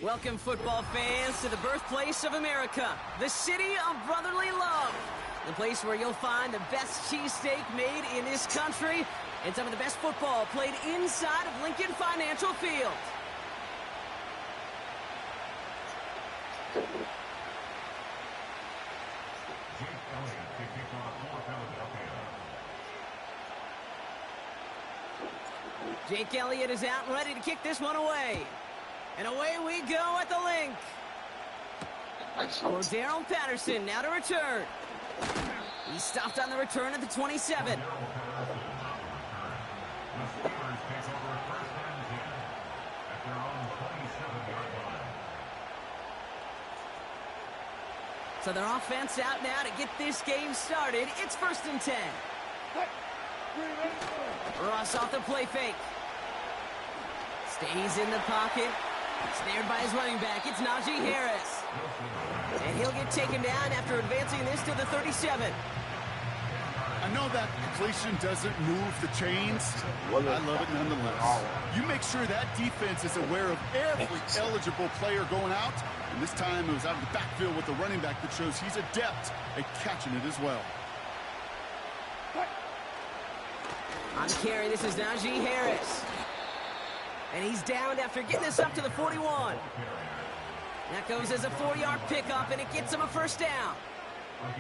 Welcome, football fans, to the birthplace of America, the city of brotherly love, the place where you'll find the best cheesesteak made in this country and some of the best football played inside of Lincoln Financial Field. Jake Elliott is out and ready to kick this one away. And away we go at the link. For Darrell Patterson now to return. He stopped on the return at the 27. So their offense out now to get this game started. It's 1st and 10. Ross off the play fake. Stays in the pocket. Snared by his running back. It's Najee Harris. And he'll get taken down after advancing this to the 37. I know that completion doesn't move the chains. I love it nonetheless. You make sure that defense is aware of every eligible player going out. And this time it was out of the backfield with the running back that shows he's adept at catching it as well. On the carry, this is Najee Harris. And he's downed after getting this up to the 41. That goes as a 4-yard pickup, and it gets him a 1st down.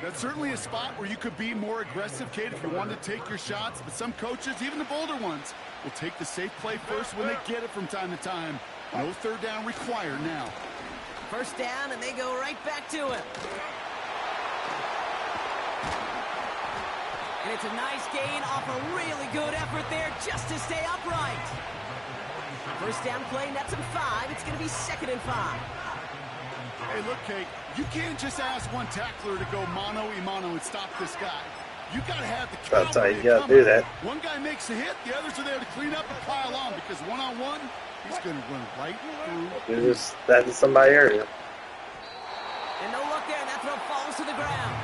That's certainly a spot where you could be more aggressive, Kate, if you wanted to take your shots. But some coaches, even the bolder ones, will take the safe play first when they get it from time to time. No 3rd down required now. 1st down, and they go right back to him. And it's a nice gain off a really good effort there just to stay upright. 1st down play, nets him 5. It's going to be 2nd and 5. Hey, look, Kate, you can't just ask one tackler to go mano-a-mano and stop this guy. You got to have the you got to do that. One guy makes a hit, the others are there to clean up and pile on, because one-on-one, he's going to run right through. That's somebody area. And no look there, and that throw falls to the ground.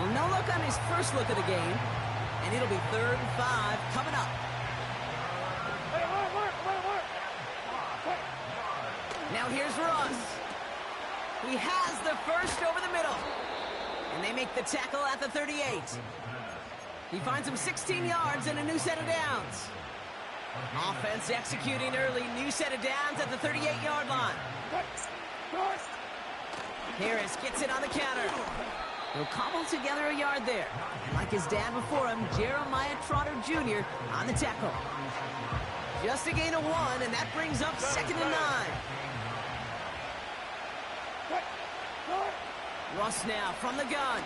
Well, no look on his first look of the game, and it'll be 3rd and 5 coming up. Now here's Russ. He has the first over the middle. And they make the tackle at the 38. He finds him 16 yards and a new set of downs. Offense executing early. New set of downs at the 38-yard line. Harris gets it on the counter. He'll cobble together a yard there. Like his dad before him, Jeremiah Trotter Jr. on the tackle. Just a gain of 1, and that brings up 2nd and 9. Russ now from the gun.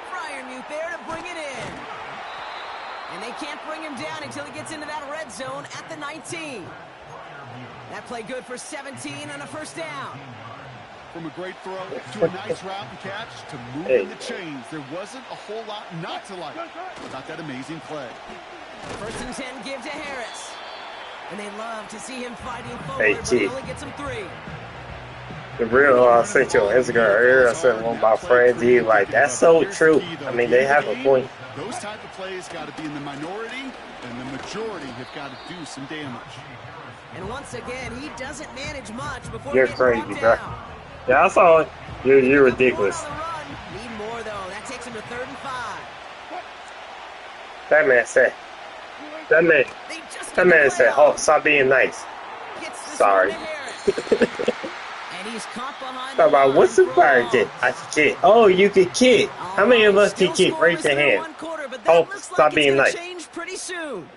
Freiermuth there to bring it in. And they can't bring him down until he gets into that red zone at the 19. That play good for 17 and a 1st down. From a great throw to a nice route and catch to moving the chains. There wasn't a whole lot not to like about that amazing play. 1st and 10 give to Harris. And they love to see him fighting forward, but he only gets him 3. The real, I sent you on Instagram earlier. I sent one of my friends. He like, that's so true. I mean, they have a point. Those type of plays got to be in the minority, and the majority have got to do some damage. And once again, he doesn't manage much before You're crazy, bro. Yeah, I saw it. You're ridiculous. Need more though. That takes him to 3rd and 5. That man said. That man said, "Oh, stop being nice." Sorry. And he's caught behind Talk about what's the fire get? I can kick. Oh, you can kick. How many of us can kick? Raise your hand. Oh, stop being nice. Change pretty soon.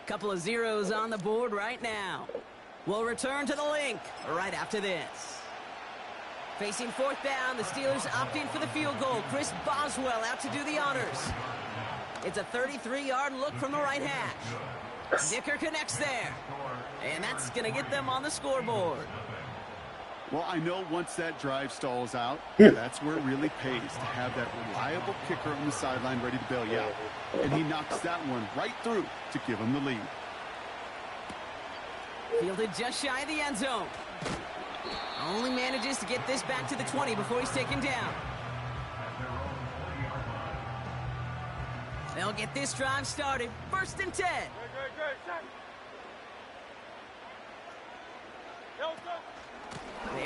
Couple of zeros on the board right now. We'll return to the link right after this. Facing 4th down, the Steelers opting for the field goal. Chris Boswell out to do the honors. It's a 33-yard look from the right hash. Dicker connects there. And that's going to get them on the scoreboard. Well, I know once that drive stalls out, that's where it really pays to have that reliable kicker on the sideline ready to bail you out. And he knocks that one right through to give him the lead. Fielded just shy of the end zone. Only manages to get this back to the 20 before he's taken down. They'll get this drive started. 1st and 10.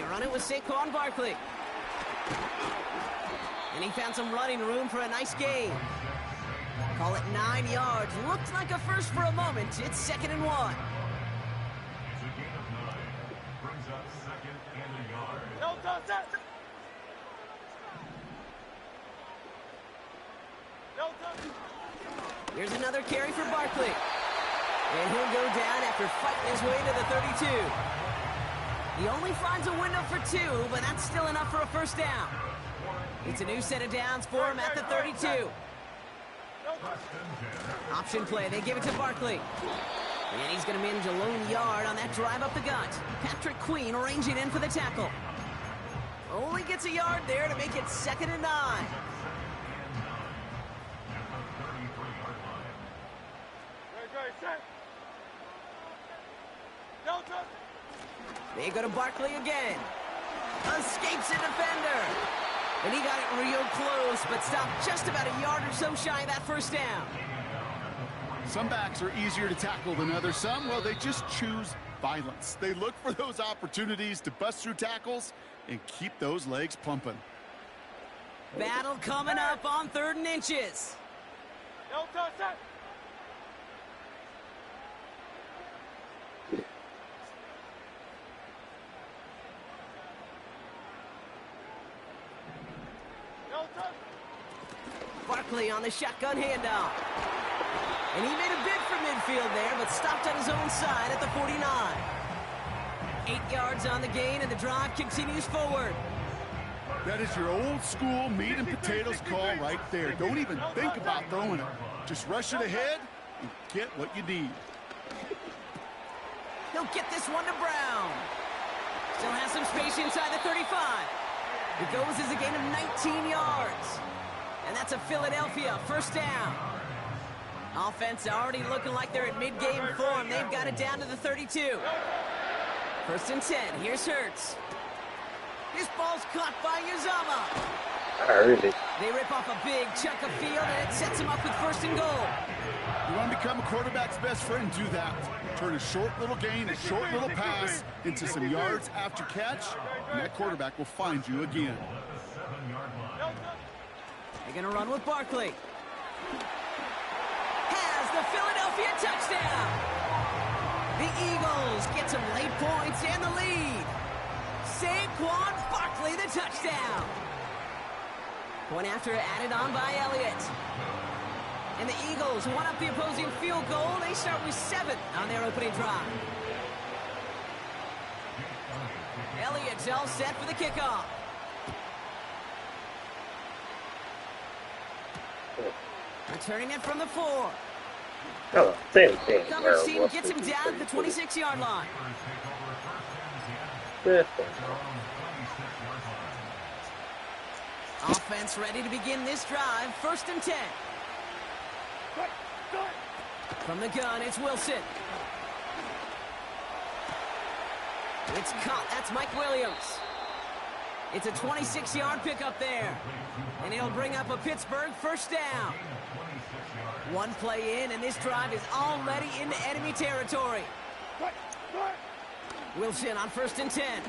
run it with Saquon Barkley. And he found some running room for a nice gain. Call it 9 yards. Looked like a first for a moment. It's 2nd and 1. Here's another carry for Barkley. And he'll go down after fighting his way to the 32. He only finds a window for 2, but that's still enough for a first down. It's a new set of downs for him at the 32. Option play, they give it to Barkley. And he's going to manage a lone yard on that drive up the gut. Patrick Queen arranging in for the tackle. Only gets a yard there to make it 2nd and 9. They go to Barkley again. Escapes a defender. And he got it real close, but stopped just about a yard or so shy of that first down. Some backs are easier to tackle than others. Some, well, they just choose violence. They look for those opportunities to bust through tackles and keep those legs pumping. Battle coming up on 3rd and inches. Barkley on the shotgun handoff. And he made a bid for midfield there, but stopped on his own side at the 49. 8 yards on the gain, and the drive continues forward. That is your old school meat and potatoes call right there. Don't even think about throwing it. Just rush it ahead and get what you need. He'll get this one to Brown. Still has some space inside the 35. It goes as a gain of 19 yards. And that's a Philadelphia first down. Offense already looking like they're in mid-game form. They've got it down to the 32. 1st and 10. Here's Hurts. This ball's caught by Uzama. I heard it. They rip off a big chunk of field, and it sets him up with 1st and goal. You want to become a quarterback's best friend, do that. Turn a short little gain, a short little pass into some yards after catch, and that quarterback will find you again. They're going to run with Barkley. Has the Philadelphia touchdown. The Eagles get some late points and the lead. Saquon Barkley, the touchdown. Point after added on by Elliott. And the Eagles won up the opposing field goal. They start with 7 on their opening drive. Elliott's all set for the kickoff. Returning it from the 4. Oh, same thing. Coverage team gets him down at the 26-yard line. Offense ready to begin this drive. 1st and 10. From the gun, it's Wilson. It's caught. That's Mike Williams. It's a 26-yard pickup there. And it'll bring up a Pittsburgh first down. One play in, and this drive is already into enemy territory. Wilson on 1st and 10.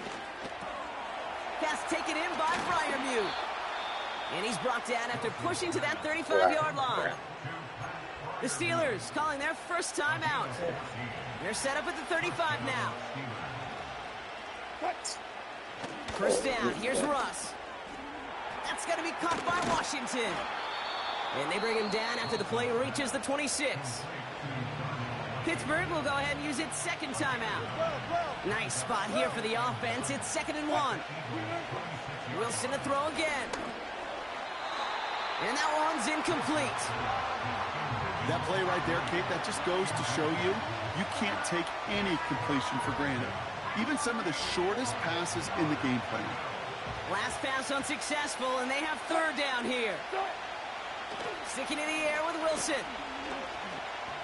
Pass taken in by Freiermuth. And he's brought down after pushing to that 35-yard line. The Steelers calling their first timeout. They're set up at the 35 now. First down, here's Russ. That's going to be caught by Washington. And they bring him down after the play reaches the 26. Pittsburgh will go ahead and use its 2nd timeout. Nice spot here for the offense. It's 2nd and 1. Wilson to throw again. And that one's incomplete. That play right there, Kate, that just goes to show you, you can't take any completion for granted. Even some of the shortest passes in the game plan. Last pass unsuccessful, and they have 3rd down here. Sticking in the air with Wilson.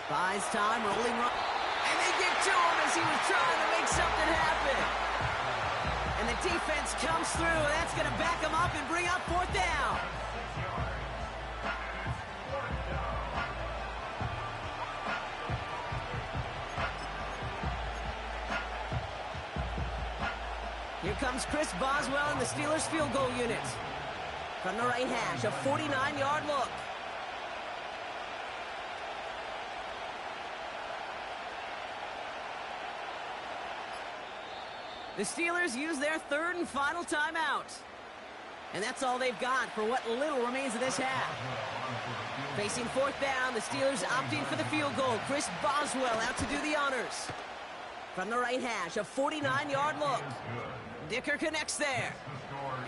Buys time, rolling. And they get to him as he was trying to make something happen. And the defense comes through. That's going to back him up and bring up 4th down. Here comes comes Chris Boswell in the Steelers field goal unit. From the right hash, a 49-yard look. The Steelers use their third and final timeout. And that's all they've got for what little remains of this half. Facing fourth down, the Steelers opting for the field goal. Chris Boswell out to do the honors. From the right hash, a 49-yard look. Dicker connects there.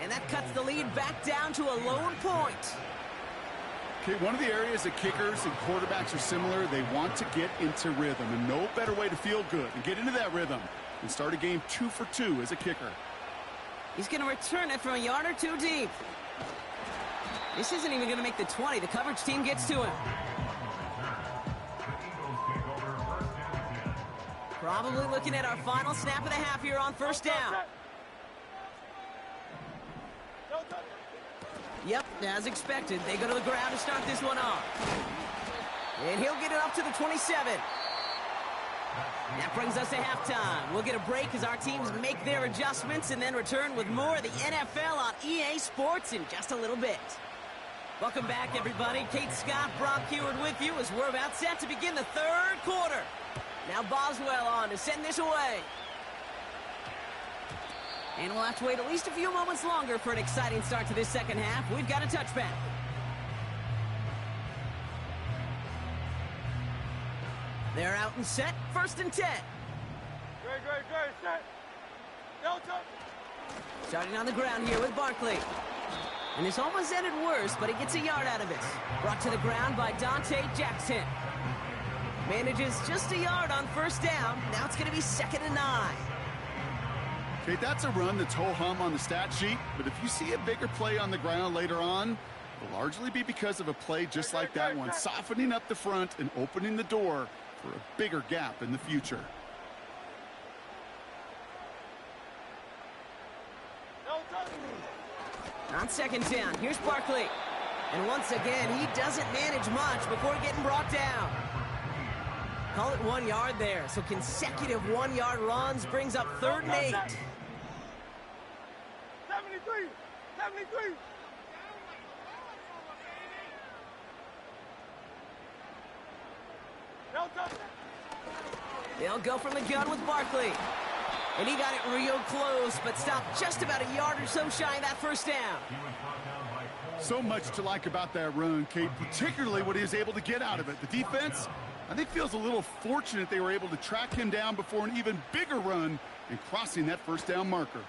And that cuts the lead back down to a lone point. Okay, one of the areas that kickers and quarterbacks are similar, they want to get into rhythm. And no better way to feel good and get into that rhythm and start a game 2 for 2 as a kicker. He's going to return it from a yard or two deep. This isn't even going to make the 20. The coverage team gets to him. Probably looking at our final snap of the half here on first down. Yep, as expected, they go to the ground to start this one off. And he'll get it up to the 27. That brings us to halftime. We'll get a break as our teams make their adjustments and then return with more of the NFL on EA Sports in just a little bit. Welcome back, everybody. Kate Scott, Brock Heward with you as we're about set to begin the third quarter. Now Boswell on to send this away. And we'll have to wait at least a few moments longer for an exciting start to this second half. We've got a touchback. They're out and set. First and 10. Great, set. Delta. Starting on the ground here with Barkley. And this almost ended worse, but he gets a yard out of it. Brought to the ground by Dante Jackson. Manages just a yard on first down. Now it's going to be 2nd and 9. Okay, that's a run that's ho-hum on the stat sheet, but if you see a bigger play on the ground later on, it'll largely be because of a play just like that one, softening up the front and opening the door for a bigger gap in the future. On 2nd down, here's Barkley. And once again, he doesn't manage much before getting brought down. Call it 1 yard there, so consecutive 1-yard runs brings up 3rd and 8. 73. They'll go from the gun with Barkley. And he got it real close, but stopped just about a yard or so shy of that first down. So much to like about that run, Kate, particularly what he was able to get out of it. The defense, I think, feels a little fortunate they were able to track him down before an even bigger run and crossing that first down marker.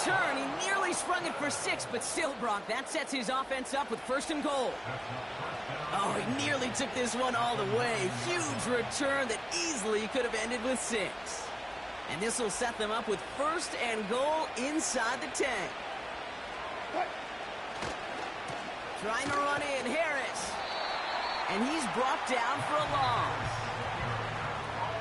Turn. He nearly sprung it for 6, but still, Brock, that sets his offense up with 1st and goal. Oh, he nearly took this one all the way. Huge return that easily could have ended with 6. And this will set them up with 1st and goal inside the 10. Trying to run in, Harris. And he's brought down for a loss.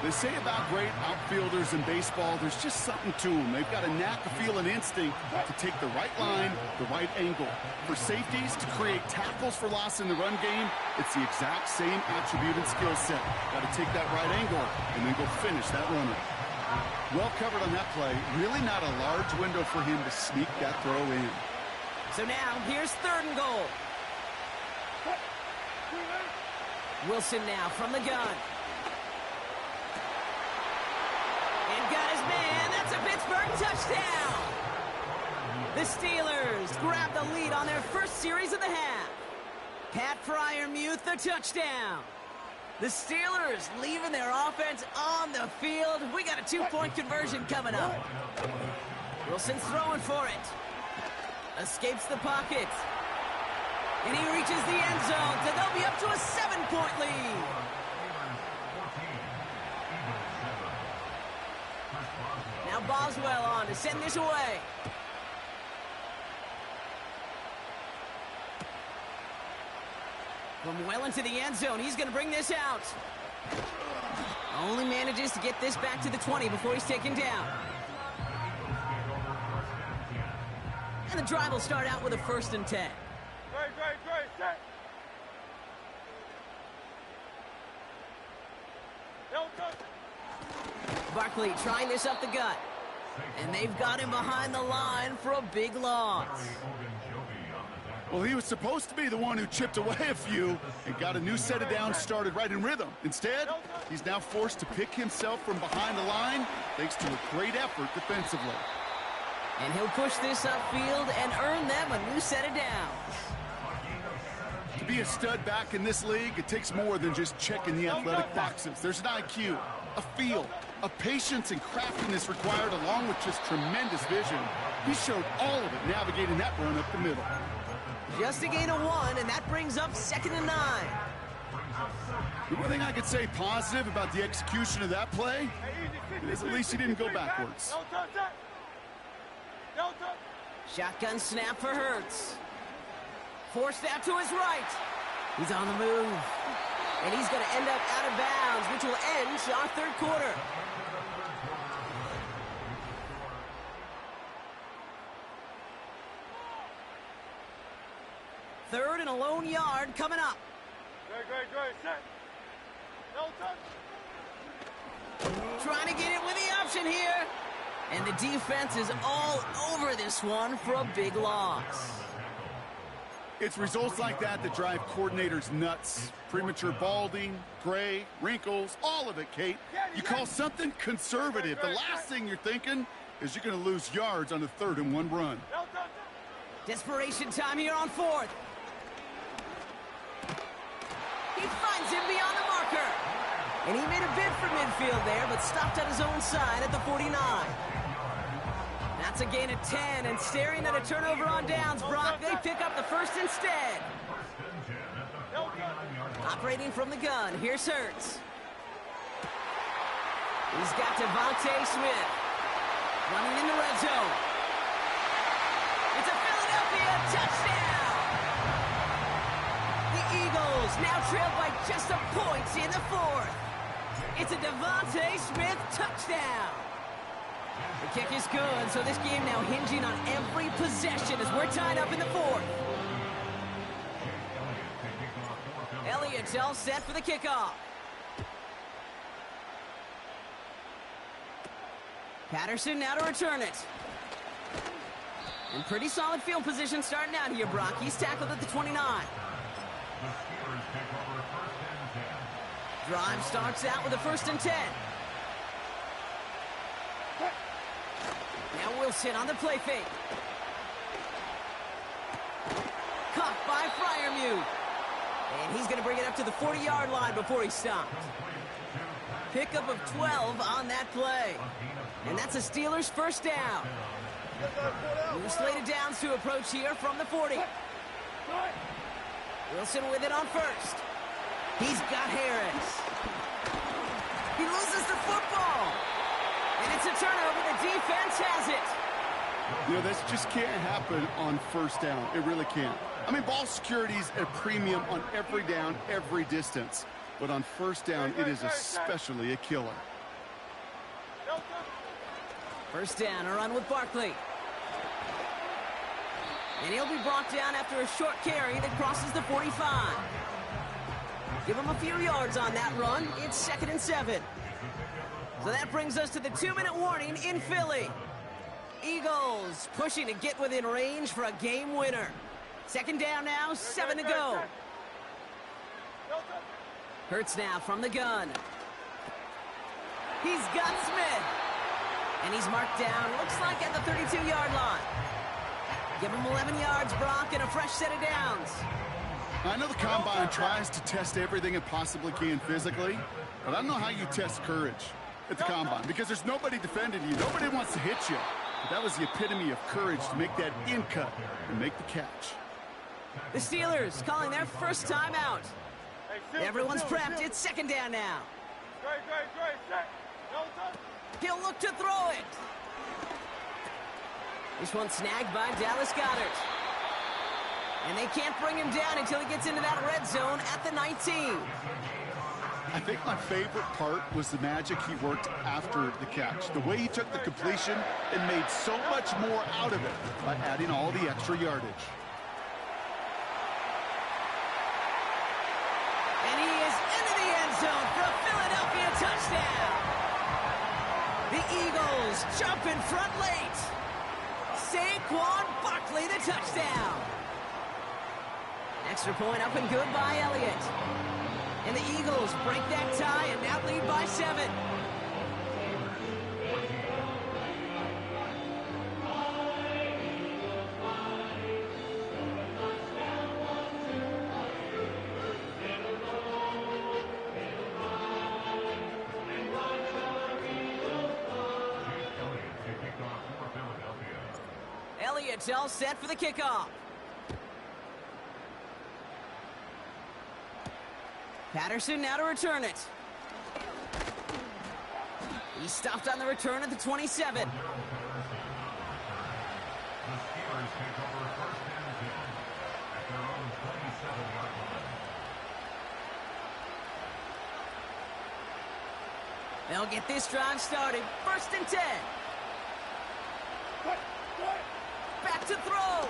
They say about great outfielders in baseball, there's just something to them. They've got a knack, a feel, and instinct to take the right line, the right angle. For safeties, to create tackles for loss in the run game, it's the exact same attribute and skill set. Got to take that right angle and then go finish that runner. Well covered on that play. Really not a large window for him to sneak that throw in. So now, here's 3rd and goal. Wilson now from the gun. Got his man. That's a Pittsburgh touchdown. The Steelers grab the lead on their first series of the half. Pat Freiermuth, the touchdown. The Steelers leaving their offense on the field. We got a 2-point conversion coming up. Wilson's throwing for it. Escapes the pocket. And he reaches the end zone. So they'll be up to a 7-point lead. Now Boswell on to send this away. From well into the end zone, he's going to bring this out. Only manages to get this back to the 20 before he's taken down. And the drive will start out with a 1st and 10. Great, set. Don't touch. Barkley trying this up the gut. And they've got him behind the line for a big loss. Well, he was supposed to be the one who chipped away a few and got a new set of downs started right in rhythm. Instead, he's now forced to pick himself from behind the line thanks to a great effort defensively. And he'll push this upfield and earn them a new set of downs. To be a stud back in this league, it takes more than just checking the athletic boxes. There's an IQ, a feel, a patience and craftiness required along with just tremendous vision. He showed all of it navigating that run up the middle. Just a gain of 1, and that brings up 2nd and 9. The one thing I could say positive about the execution of that play is at least he didn't go backwards. Don't touch that. Don't touch. Shotgun snap for Hurts. Forced out to his right. He's on the move. And he's going to end up out of bounds, which will end our 3rd quarter. Third and a lone yard coming up. Great, set. Don't touch. Trying to get it with the option here. And the defense is all over this one for a big loss. It's results like that that drive coordinators nuts. Premature balding, gray, wrinkles, all of it, Kate. You call something conservative. The last thing you're thinking is you're going to lose yards on a 3rd and 1 run. Don't touch it. Desperation time here on 4th. He finds him beyond the marker. And he made a bid for midfield there, but stopped at his own side at the 49. That's a gain of 10, and staring at a turnover on downs, Brock, they pick up the 1st instead. Operating from the gun, here's Hurts. He's got Devontae Smith running in the red zone. It's a Philadelphia touchdown! The Eagles now trail by just a point in the 4th. It's a Devontae Smith touchdown. The kick is good, so this game now hinging on every possession as we're tied up in the 4th. Elliott's all set for the kickoff. Patterson now to return it. And pretty solid field position starting out here, Brock. He's tackled at the 29. Drive starts out with a 1st and 10. Now Wilson on the play fake. Caught by Freiermuth. And he's going to bring it up to the 40-yard line before he stopped. Pickup of 12 on that play. And that's a Steelers 1st down. New slated downs to approach here from the 40. Wilson with it on 1st. He's got Harris. He loses the football. And it's a turnover. The defense has it. You know, this just can't happen on 1st down. It really can't. I mean, ball security's a premium on every down, every distance. But on 1st down, it is especially a killer. 1st down, a run with Barkley. And he'll be brought down after a short carry that crosses the 45. Give him a few yards on that run. It's 2nd and 7. So that brings us to the 2-minute warning in Philly. Eagles pushing to get within range for a game winner. 2nd down now, 7 to go. Hurts now from the gun. He's got Smith. And he's marked down, looks like at the 32-yard line. Give him 11 yards, Brock, and a fresh set of downs. I know the Combine tries to test everything it possibly can physically, but I don't know how you test courage at the Combine because there's nobody defending you. Nobody wants to hit you. But that was the epitome of courage to make that in cut and make the catch. The Steelers calling their 1st time out. Everyone's prepped. It's 2nd down now. Great, set. Don't touch. He'll look to throw it. This one snagged by Dallas Goedert. And they can't bring him down until he gets into that red zone at the 19. I think my favorite part was the magic he worked after the catch. The way he took the completion and made so much more out of it by adding all the extra yardage. And he is into the end zone for a Philadelphia touchdown. The Eagles jump in front late. Saquon Barkley, the touchdown. Extra point up and good by Elliott. And the Eagles break that tie and now lead by 7. Elliott's all set for the kickoff. Patterson now to return it. He stopped on the return at the 27. They'll get this drive started. 1st and 10. Back to throw.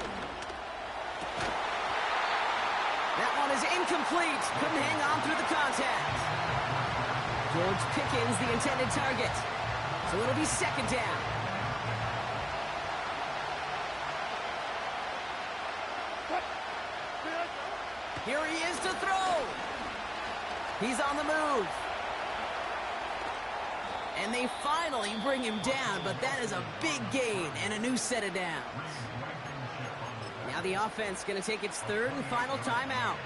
That one is incomplete. Couldn't hang on through the contact. George Pickens, the intended target. So it'll be 2nd down. Here he is to throw. He's on the move. And they finally bring him down, but that is a big gain and a new set of downs. Now the offense going to take its 3rd and final timeout.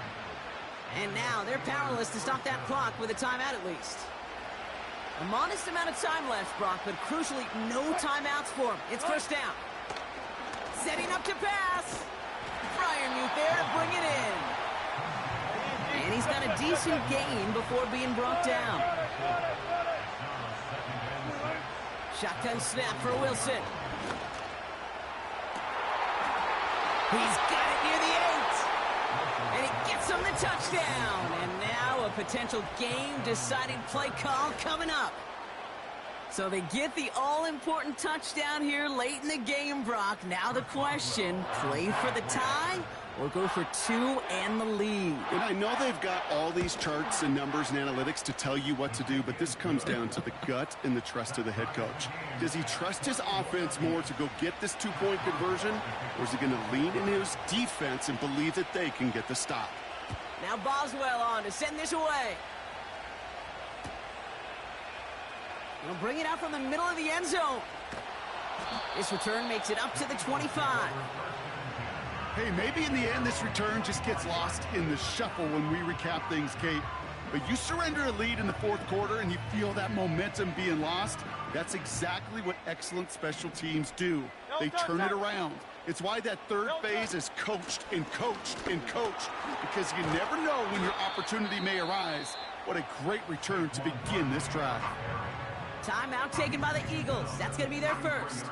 And now they're powerless to stop that clock with a timeout at least. A modest amount of time left, Brock, but crucially no timeouts for him. It's 1st down. Setting up to pass. Fryermuth there to bring it in. And he's got a decent gain before being brought down. Shotgun snap for Wilson. He's got it near the 8. And he gets him the touchdown. And now a potential game-deciding play call coming up. So they get the all-important touchdown here late in the game, Brock. Now the question, play for the tie or go for 2 and the lead? And I know they've got all these charts and numbers and analytics to tell you what to do, but this comes down to the gut and the trust of the head coach. Does he trust his offense more to go get this 2-point conversion, or is he going to lean in his defense and believe that they can get the stop? Now Boswell on to send this away. He'll bring it out from the middle of the end zone. This return makes it up to the 25. Hey, maybe in the end this return just gets lost in the shuffle when we recap things, Kate. But you surrender a lead in the 4th quarter and you feel that momentum being lost. That's exactly what excellent special teams do. They turn it around. It's why that 3rd phase is coached and coached and coached, because you never know when your opportunity may arise. What a great return to begin this drive. Timeout taken by the Eagles. That's going to be their 1st.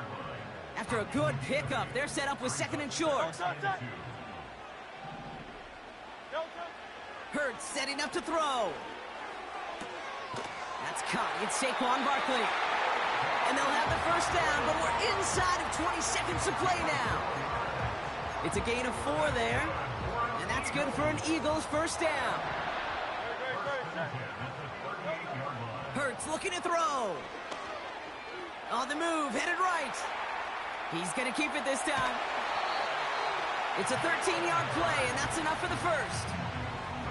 After a good pickup, they're set up with 2nd and short. Hurts setting up to throw. That's caught. It's Saquon Barkley. And they'll have the 1st down, but we're inside of 20 seconds to play now. It's a gain of 4 there. And that's good for an Eagles 1st down. Hurts looking to throw. On the move, headed right. He's going to keep it this time. It's a 13-yard play, and that's enough for the 1st.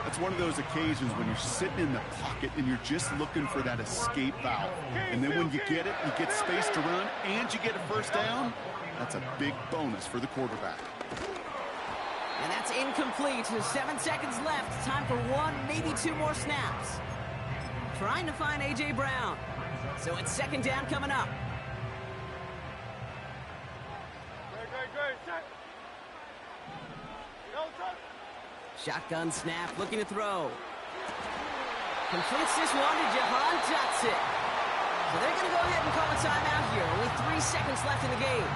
That's one of those occasions when you're sitting in the pocket and you're just looking for that escape valve. And then when you get it, you get space to run, and you get a 1st down. That's a big bonus for the quarterback. And that's incomplete. 7 seconds left. Time for 1, maybe 2 more snaps. Trying to find A.J. Brown. So it's 2nd down coming up. Shotgun snap, looking to throw. Completes this one to Jahan Dotson. So they're going to go ahead and call a timeout here. Only 3 seconds left in the game.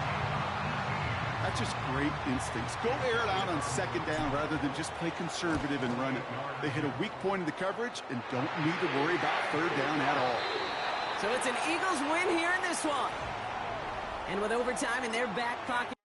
I just great instincts. Go air it out on second down rather than just play conservative and run it. They hit a weak point in the coverage and don't need to worry about third down at all. So it's an Eagles win here in this one. And with overtime in their back pocket.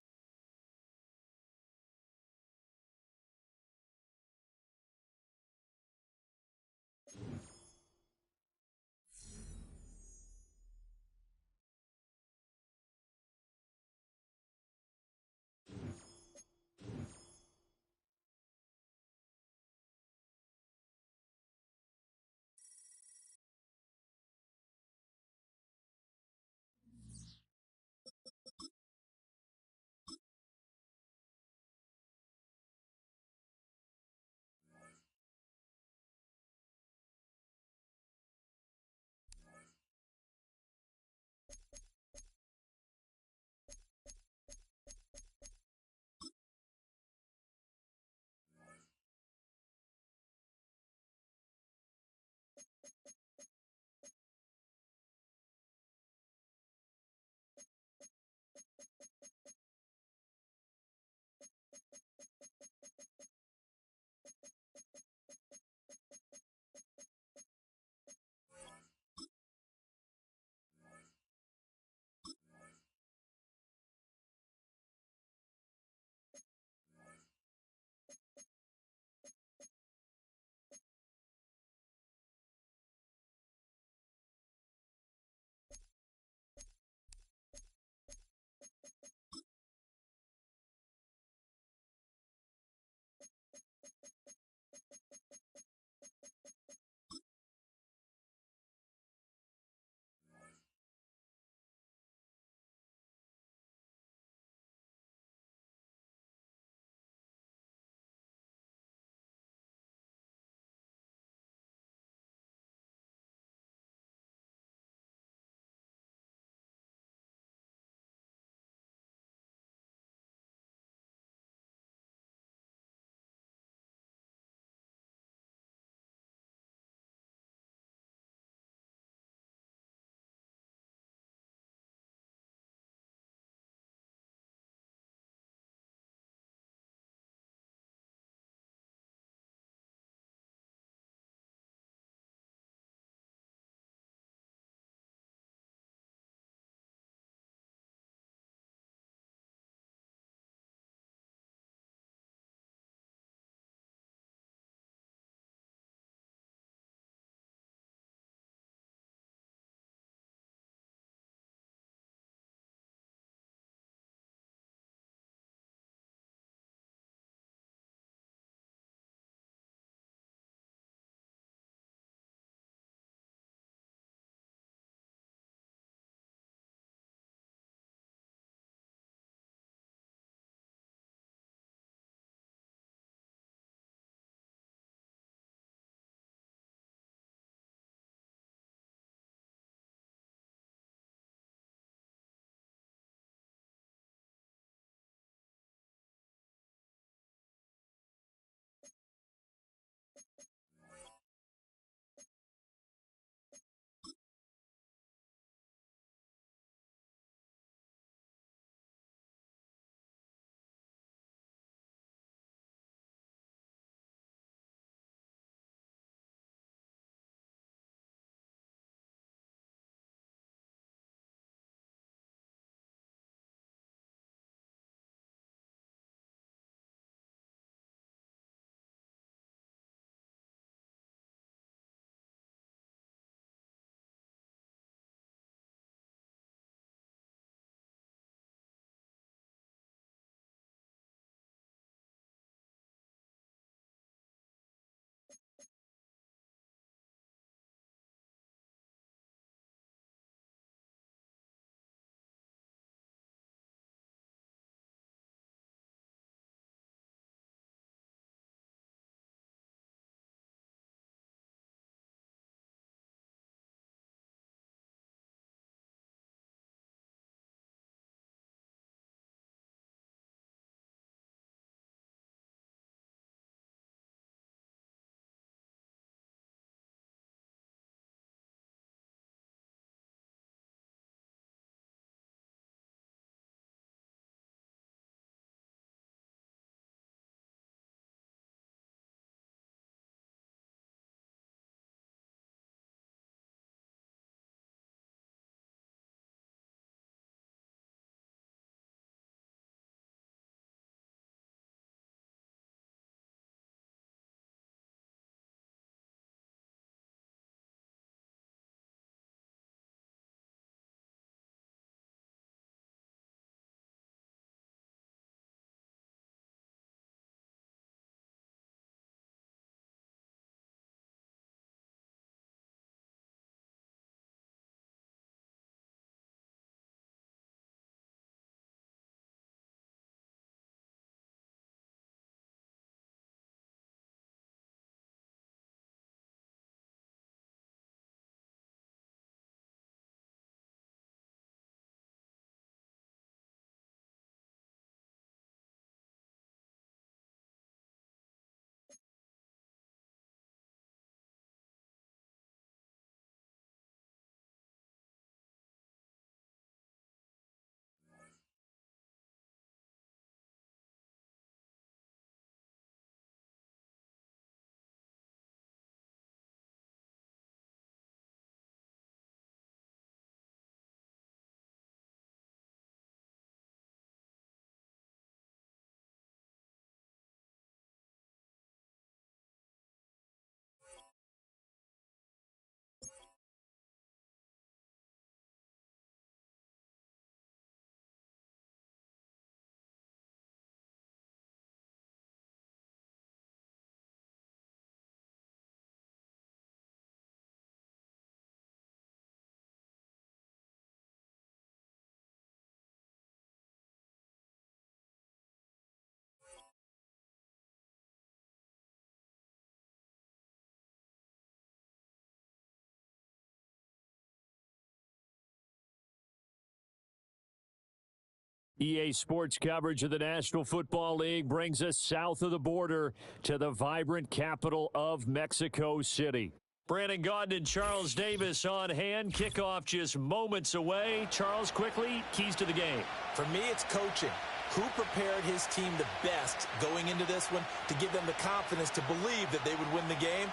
EA Sports coverage of the National Football League brings us south of the border to the vibrant capital of Mexico City. Brandon Gaudin and Charles Davis on hand. Kickoff just moments away. Charles, quickly, keys to the game. For me, it's coaching. Who prepared his team the best going into this one to give them the confidence to believe that they would win the game?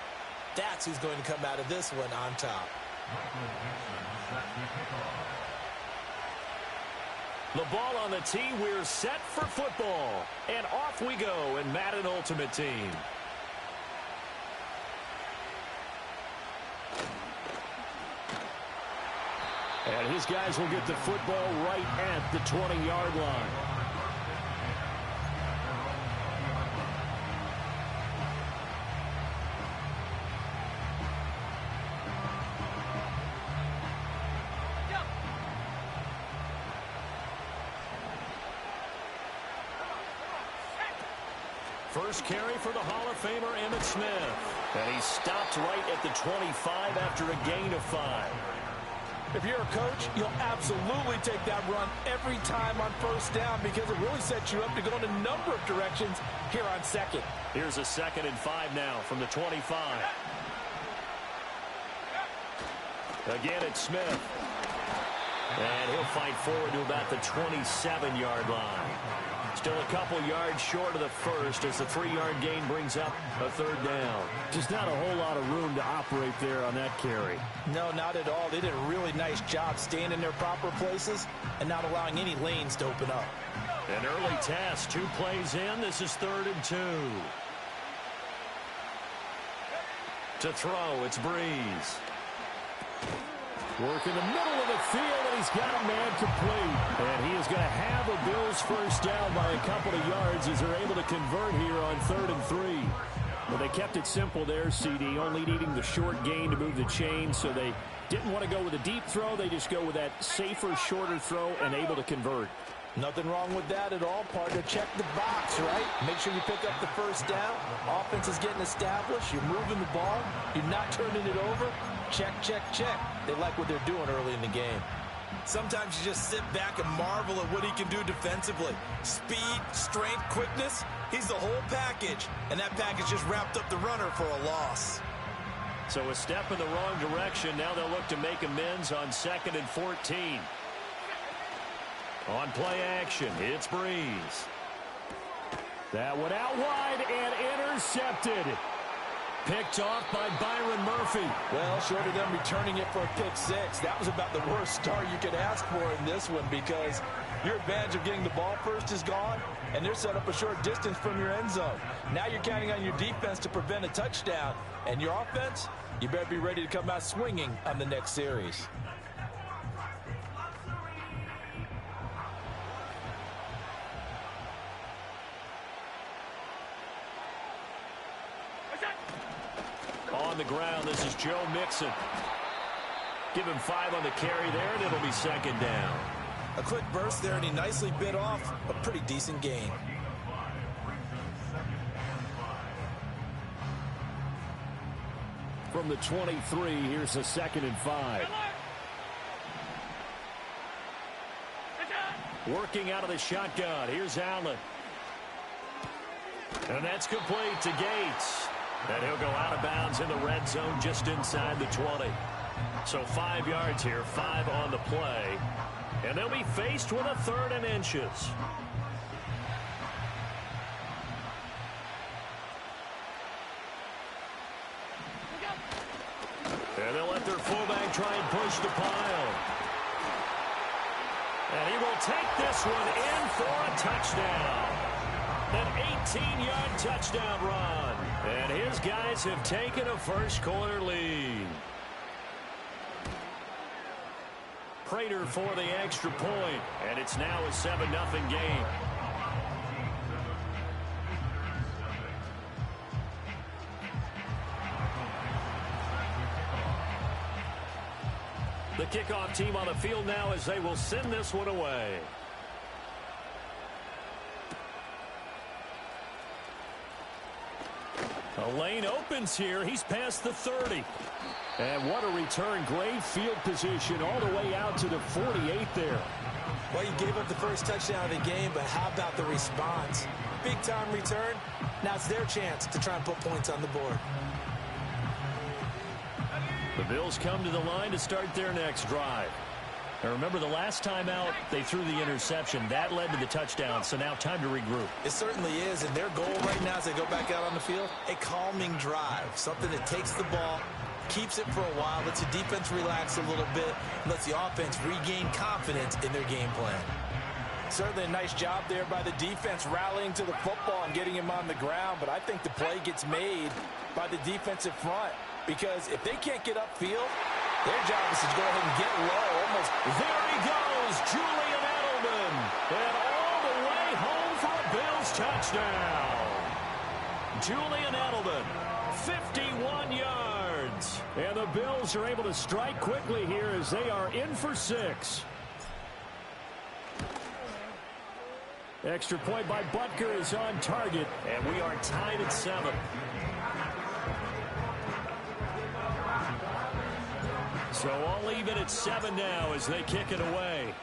That's who's going to come out of this one on top. The ball on the tee. We're set for football. And off we go in Madden Ultimate Team. And his guys will get the football right at the 20-yard line. First carry for the Hall of Famer Emmitt Smith. And he stopped right at the 25 after a gain of 5. If you're a coach, you'll absolutely take that run every time on first down because it really sets you up to go in a number of directions here on second. Here's a 2nd and 5 now from the 25. Again, it's Smith. And he'll fight forward to about the 27-yard line. Still a couple yards short of the first as the 3-yard gain brings up a 3rd down. Just not a whole lot of room to operate there on that carry. No, not at all. They did a really nice job staying in their proper places and not allowing any lanes to open up. An early test, 2 plays in. This is 3rd and 2. To throw, it's Breeze. Work in the middle of the field, and he's got a man complete. And he is going to have a Bills first down by a couple of yards as they're able to convert here on 3rd and 3. Well, they kept it simple there, CD, only needing the short gain to move the chain, so they didn't want to go with a deep throw. They just go with that safer, shorter throw and able to convert. Nothing wrong with that at all, partner. Check the box, right? Make sure you pick up the first down. Offense is getting established. You're moving the ball. You're not turning it over. Check, check, check. They like what they're doing early in the game. Sometimes you just sit back and marvel at what he can do defensively. Speed, strength, quickness. He's the whole package. And that package just wrapped up the runner for a loss. So a step in the wrong direction. Now they'll look to make amends on 2nd and 14. On play action, it's Breeze. That one out wide and intercepted. Picked off by Byron Murphy. Well, short of them returning it for a pick 6, that was about the worst start you could ask for in this one because your advantage of getting the ball first is gone, and they're set up a short distance from your end zone. Now you're counting on your defense to prevent a touchdown, and your offense, you better be ready to come out swinging on the next series. On the ground, this is Joe Mixon. Give him 5 on the carry there, and it'll be 2nd down. A quick burst there, and he nicely bit off a pretty decent gain. From the 23, here's a 2nd and 5. Working out of the shotgun. Here's Allen. And that's complete to Gates. And he'll go out of bounds in the red zone just inside the 20. So 5 yards here, 5 on the play. And they'll be faced with a 3rd and inches. And they'll let their fullback try and push the pile. And he will take this one in for a touchdown. An 18-yard touchdown run. And his guys have taken a first-quarter lead. Prater for the extra point. And it's now a 7-0 game. The kickoff team on the field now as they will send this one away. A lane opens here. He's past the 30. And what a return. Great field position all the way out to the 48 there. Well, you gave up the first touchdown of the game, but how about the response? Big-time return. Now it's their chance to try and put points on the board. The Bills come to the line to start their next drive. Now remember, the last time out, they threw the interception. That led to the touchdown, so now time to regroup. It certainly is, and their goal right now as they go back out on the field, a calming drive, something that takes the ball, keeps it for a while, lets the defense relax a little bit, lets the offense regain confidence in their game plan. Certainly a nice job there by the defense rallying to the football and getting him on the ground, but I think the play gets made by the defensive front because if they can't get upfield, their job is to go ahead and get low. Almost. There he goes, Julian Edelman, and all the way home for a Bills touchdown. Julian Edelman, 51 yards. And the Bills are able to strike quickly here as they are in for 6. Extra point by Butker is on target, and we are tied at 7. So all even at 7 now as they kick it away.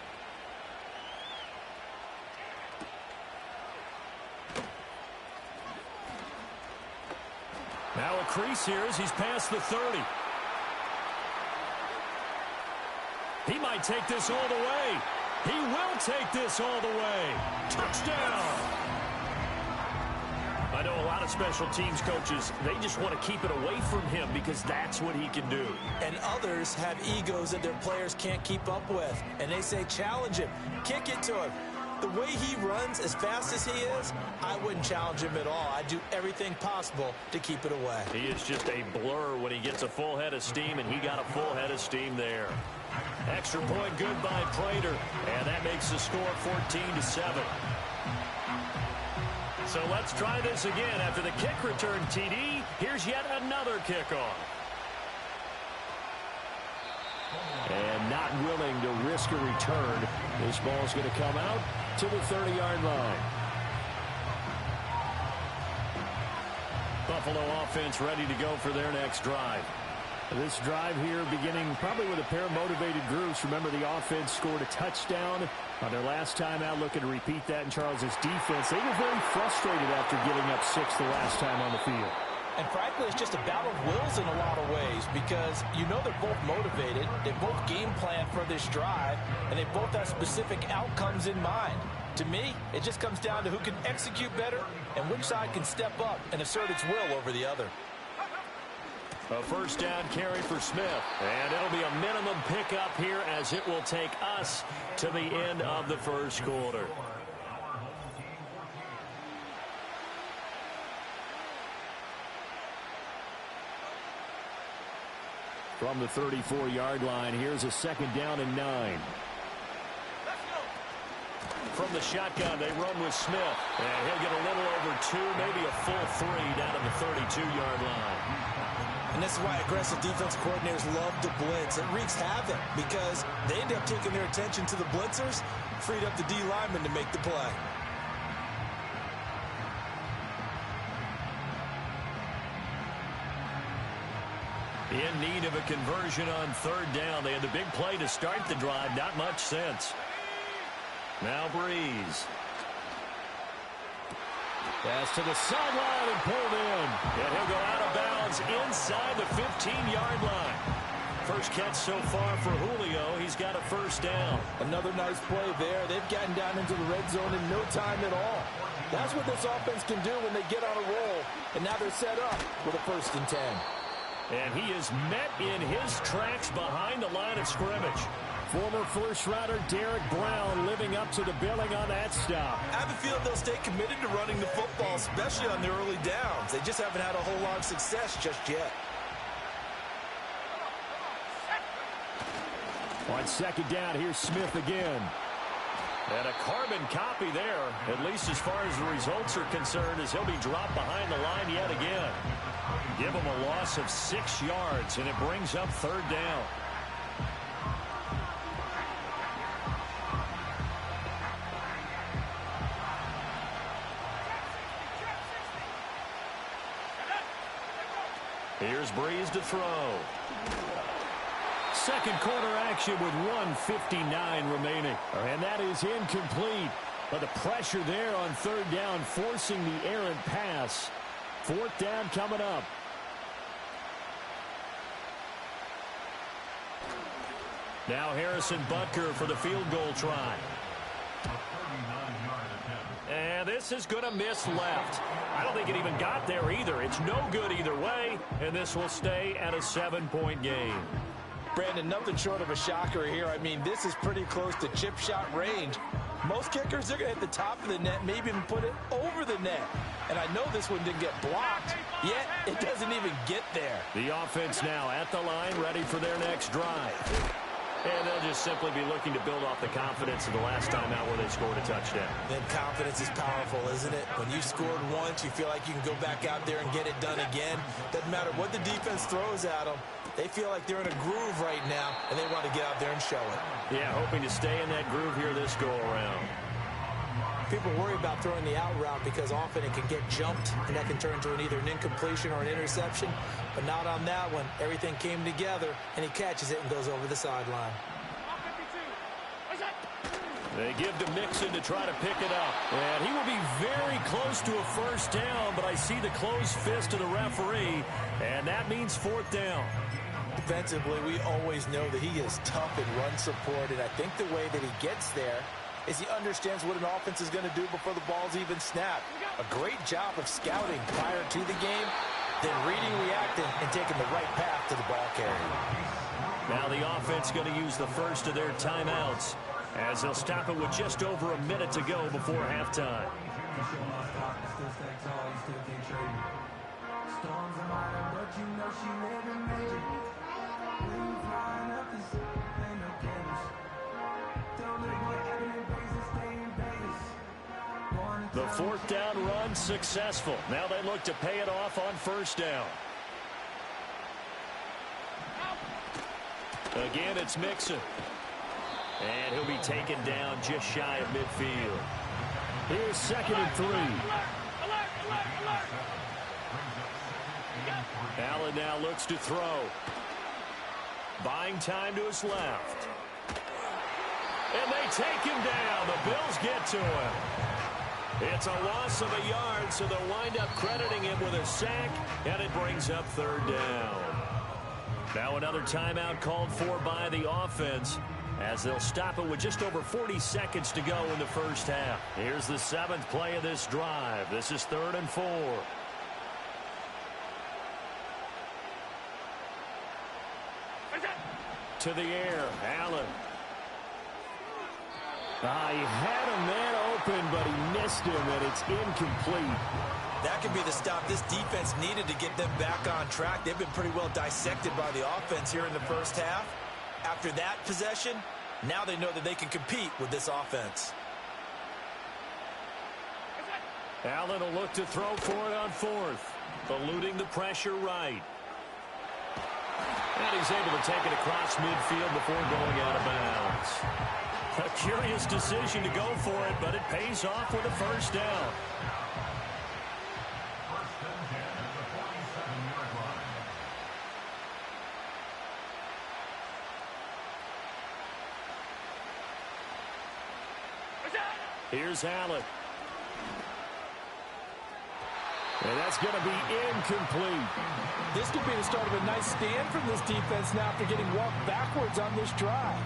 Now a crease here as he's past the 30. He might take this all the way. He will take this all the way. Touchdown! I know a lot of special teams coaches, they just want to keep it away from him because that's what he can do. And others have egos that their players can't keep up with. And they say, challenge him, kick it to him. The way he runs, as fast as he is, I wouldn't challenge him at all. I'd do everything possible to keep it away. He is just a blur when he gets a full head of steam, and he got a full head of steam there. Extra point good by Prater, and that makes the score 14-7. So let's try this again. After the kick return, TD, here's yet another kickoff. And not willing to risk a return. This ball's going to come out to the 30-yard line. Buffalo offense ready to go for their next drive. This drive here beginning probably with a pair of motivated groups. Remember, the offense scored a touchdown on their last time out, looking to repeat that in Charles's defense. They were very frustrated after giving up 6 the last time on the field. And frankly, it's just a battle of wills in a lot of ways because you know they're both motivated, they both game plan for this drive, and they both have specific outcomes in mind. To me, it just comes down to who can execute better and which side can step up and assert its will over the other. A first down carry for Smith, and it'll be a minimum pickup here as it will take us to the end of the first quarter. From the 34-yard line, here's a 2nd down and 9. From the shotgun, they run with Smith, and he'll get a little over 2, maybe a full 3 down at the 32-yard line. And this is why aggressive defense coordinators love to blitz. It wreaks havoc because they end up taking their attention to the blitzers, freed up the D lineman to make the play. In need of a conversion on 3rd down. They had the big play to start the drive. Not much sense. Now Breeze. Pass to the sideline and pulled in. And he'll go out of bounds inside the 15-yard line. First catch so far for Julio. He's got a first down. Another nice play there. They've gotten down into the red zone in no time at all. That's what this offense can do when they get on a roll. And now they're set up with a 1st and 10. And he is met in his tracks behind the line of scrimmage. Former first-rounder Derek Brown living up to the billing on that stop. I have a feeling they'll stay committed to running the football, especially on their early downs. They just haven't had a whole lot of success just yet. On 2nd down, here's Smith again. And a carbon copy there, at least as far as the results are concerned, as he'll be dropped behind the line yet again. Give him a loss of 6 yards, and it brings up 3rd down. Here's Breeze to throw. Second quarter action with 1:59 remaining. And that is incomplete. But the pressure there on third down, forcing the errant pass. Fourth down coming up. Now Harrison Butker for the field goal try. And this is going to miss left. I don't think it even got there either. It's no good either way, and this will stay at a 7-point game. Brandon, nothing short of a shocker here. I mean, this is pretty close to chip shot range. Most kickers, they're going to hit the top of the net, maybe even put it over the net. And I know this one didn't get blocked, yet it doesn't even get there. The offense now at the line, ready for their next drive. And they'll just simply be looking to build off the confidence of the last time out where they scored a touchdown. Then confidence is powerful, isn't it? When you scored once, you feel like you can go back out there and get it done again. Doesn't matter what the defense throws at them. They feel like they're in a groove right now, and they want to get out there and show it. Yeah, hoping to stay in that groove here this go-around. People worry about throwing the out route because often it can get jumped, and that can turn into either an incompletion or an interception. But not on that one. Everything came together, and he catches it and goes over the sideline. They give to Mixon to try to pick it up. And he will be very close to a first down, but I see the closed fist of the referee, and that means fourth down. Defensively, we always know that he is tough and run support, and I think the way that he gets there is he understands what an offense is going to do before the ball's even snapped. A great job of scouting prior to the game, then reading, reacting, and taking the right path to the ball carrier. Now the offense going to use the first of their timeouts as they'll stop it with just over a minute to go before halftime. The fourth down run successful. Now they look to pay it off on first down. Again, it's Mixon. And he'll be taken down just shy of midfield. Here's 2nd and 3. Allen now looks to throw. Buying time to his left. And they take him down. The Bills get to him. It's a loss of a yard, so they'll wind up crediting him with a sack, and it brings up third down. Now another timeout called for by the offense as they'll stop it with just over 40 seconds to go in the first half. Here's the 7th play of this drive. This is 3rd and 4. To the air, Allen. He had a man open, but he missed him, and it's incomplete. That could be the stop this defense needed to get them back on track. They've been pretty well dissected by the offense here in the first half. After that possession, now they know that they can compete with this offense. Allen will look to throw for it on 4th. Eluding the pressure right. And he's able to take it across midfield before going out of bounds. A curious decision to go for it, but it pays off with a first down. Here's Allen. And that's going to be incomplete. This could be the start of a nice stand from this defense now after getting walked backwards on this drive.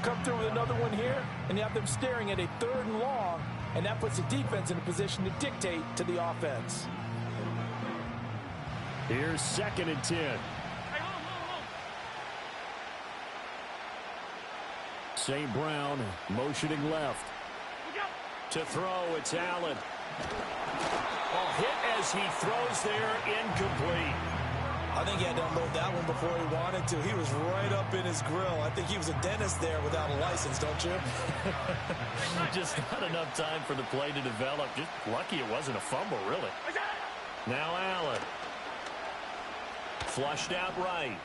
Come through with another one here, and you have them staring at a 3rd and long, and that puts the defense in a position to dictate to the offense. Here's 2nd and 10. St. Brown motioning left. To throw, it's Allen. Hit as he throws there, incomplete. I think he had to unload that one before he wanted to. He was right up in his grill. I think he was a dentist there without a license, don't you? Just not enough time for the play to develop. Just lucky it wasn't a fumble, really. Now Allen. Flushed out right.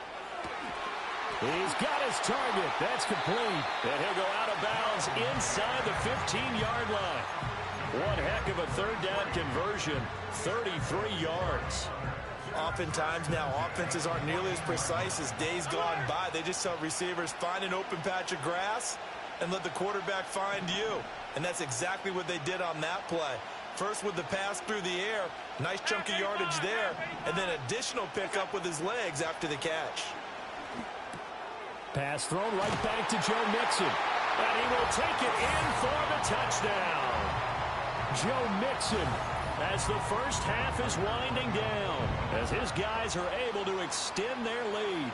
He's got his target. That's complete. And he'll go out of bounds inside the 15-yard line. One heck of a 3rd down conversion. 33 yards. Oftentimes now, offenses aren't nearly as precise as days gone by. They just tell receivers, find an open patch of grass and let the quarterback find you. And that's exactly what they did on that play. First with the pass through the air, nice chunk of yardage there, and then additional pickup with his legs after the catch. Pass thrown right back to Joe Mixon. And he will take it in for the touchdown. Joe Mixon, as the first half is winding down, as his guys are able to extend their lead.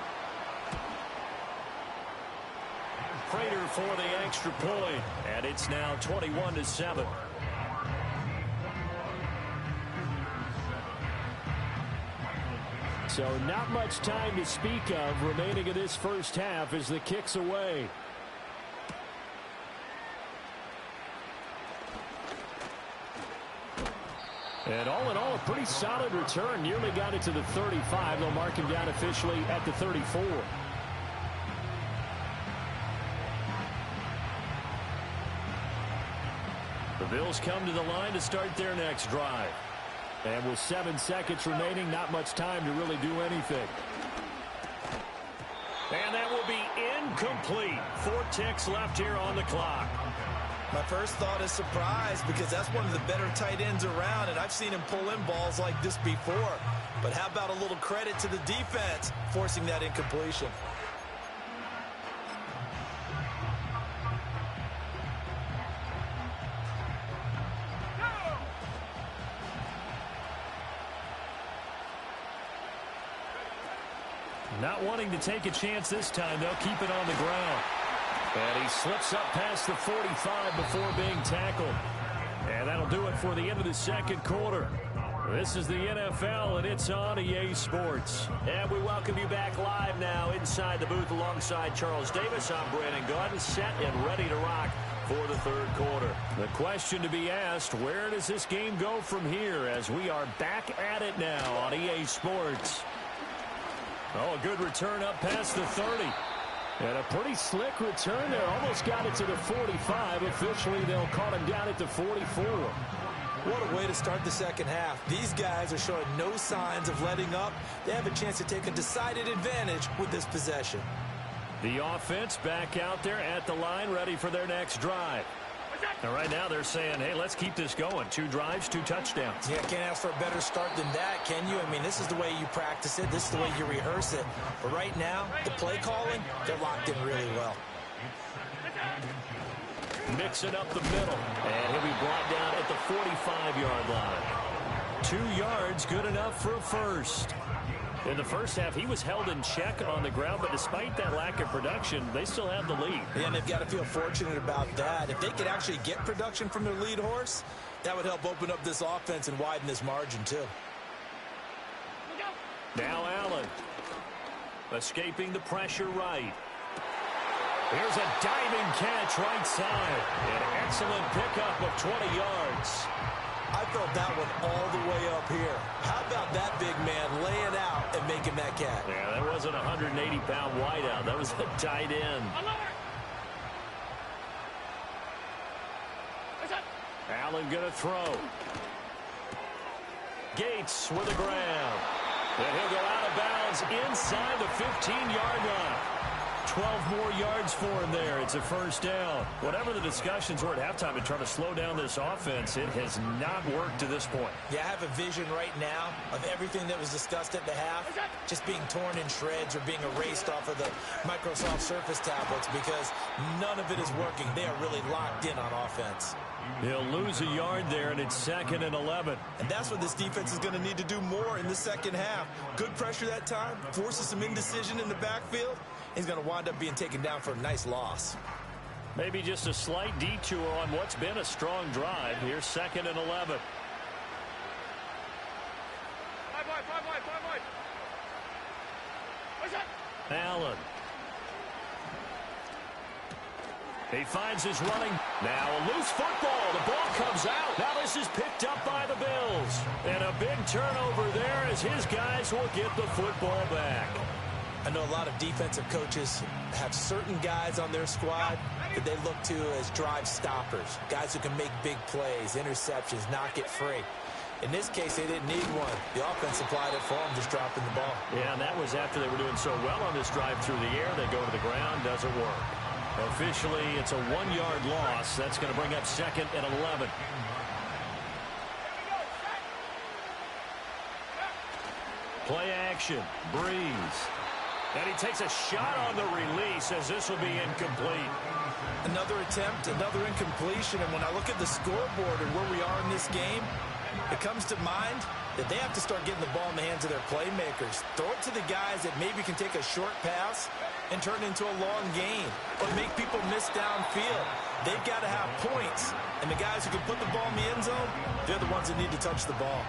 Prater for the extra point, and it's now 21-7. So not much time to speak of remaining in this first half as the kick's away. And all in all, a pretty solid return. Nearly got it to the 35. They'll mark him down officially at the 34. The Bills come to the line to start their next drive. And with 7 seconds remaining, not much time to really do anything. And that will be incomplete. 4 ticks left here on the clock. My first thought is surprise, because that's one of the better tight ends around, and I've seen him pull in balls like this before. But how about a little credit to the defense forcing that incompletion? Not wanting to take a chance this time, they'll keep it on the ground. And he slips up past the 45 before being tackled. And that'll do it for the end of the second quarter. This is the NFL, and it's on EA Sports. And we welcome you back live now inside the booth alongside Charles Davis. I'm Brandon Gaudin, set and ready to rock for the third quarter. The question to be asked, where does this game go from here as we are back at it now on EA Sports? Oh, a good return up past the 30. And a pretty slick return there. Almost got it to the 45. Officially, they'll call him down at the 44. What a way to start the second half. These guys are showing no signs of letting up. They have a chance to take a decided advantage with this possession. The offense back out there at the line, ready for their next drive. And right now they're saying, hey, let's keep this going. 2 drives, 2 touchdowns. Yeah, can't ask for a better start than that, can you? I mean, this is the way you practice it. This is the way you rehearse it. But right now, the play calling, they're locked in really well. Mixing up the middle. And he'll be brought down at the 45-yard line. 2 yards, good enough for a first. In the first half, he was held in check on the ground, but despite that lack of production, they still have the lead. Yeah, and they've got to feel fortunate about that. If they could actually get production from their lead horse, that would help open up this offense and widen this margin, too. Now Allen, escaping the pressure right. Here's a diving catch right side. An excellent pickup of 20 yards. I felt that one all the way up here. How about that big man laying out and making that catch? Yeah, that wasn't a 180-pound wideout. That was a tight end. Allen going to throw. Gates with a grab. And he'll go out of bounds inside the 15-yard line. 12 more yards for him there. It's a first down. Whatever the discussions were at halftime to try to slow down this offense, it has not worked to this point. Yeah, I have a vision right now of everything that was discussed at the half just being torn in shreds or being erased off of the Microsoft Surface tablets because none of it is working. They are really locked in on offense. He'll lose a yard there, and it's 2nd and 11. And that's what this defense is going to need to do more in the second half. Good pressure that time, forces some indecision in the backfield. He's going to wind up being taken down for a nice loss. Maybe just a slight detour on what's been a strong drive. Here's 2nd and 11. Allen. He finds his running. Now a loose football. The ball comes out. Now this is picked up by the Bills. And a big turnover there as his guys will get the football back. I know a lot of defensive coaches have certain guys on their squad that they look to as drive stoppers, guys who can make big plays, interceptions, knock it free. In this case, they didn't need one. The offense supplied it for them, just dropping the ball. Yeah, and that was after they were doing so well on this drive through the air. They go to the ground, doesn't work. Officially, it's a 1-yard loss. That's going to bring up 2nd and 11. Play action. Breeze. And he takes a shot on the release as this will be incomplete. Another attempt, another incompletion. And when I look at the scoreboard and where we are in this game, it comes to mind that they have to start getting the ball in the hands of their playmakers. Throw it to the guys that maybe can take a short pass and turn it into a long gain or make people miss downfield. They've got to have points. And the guys who can put the ball in the end zone, they're the ones that need to touch the ball.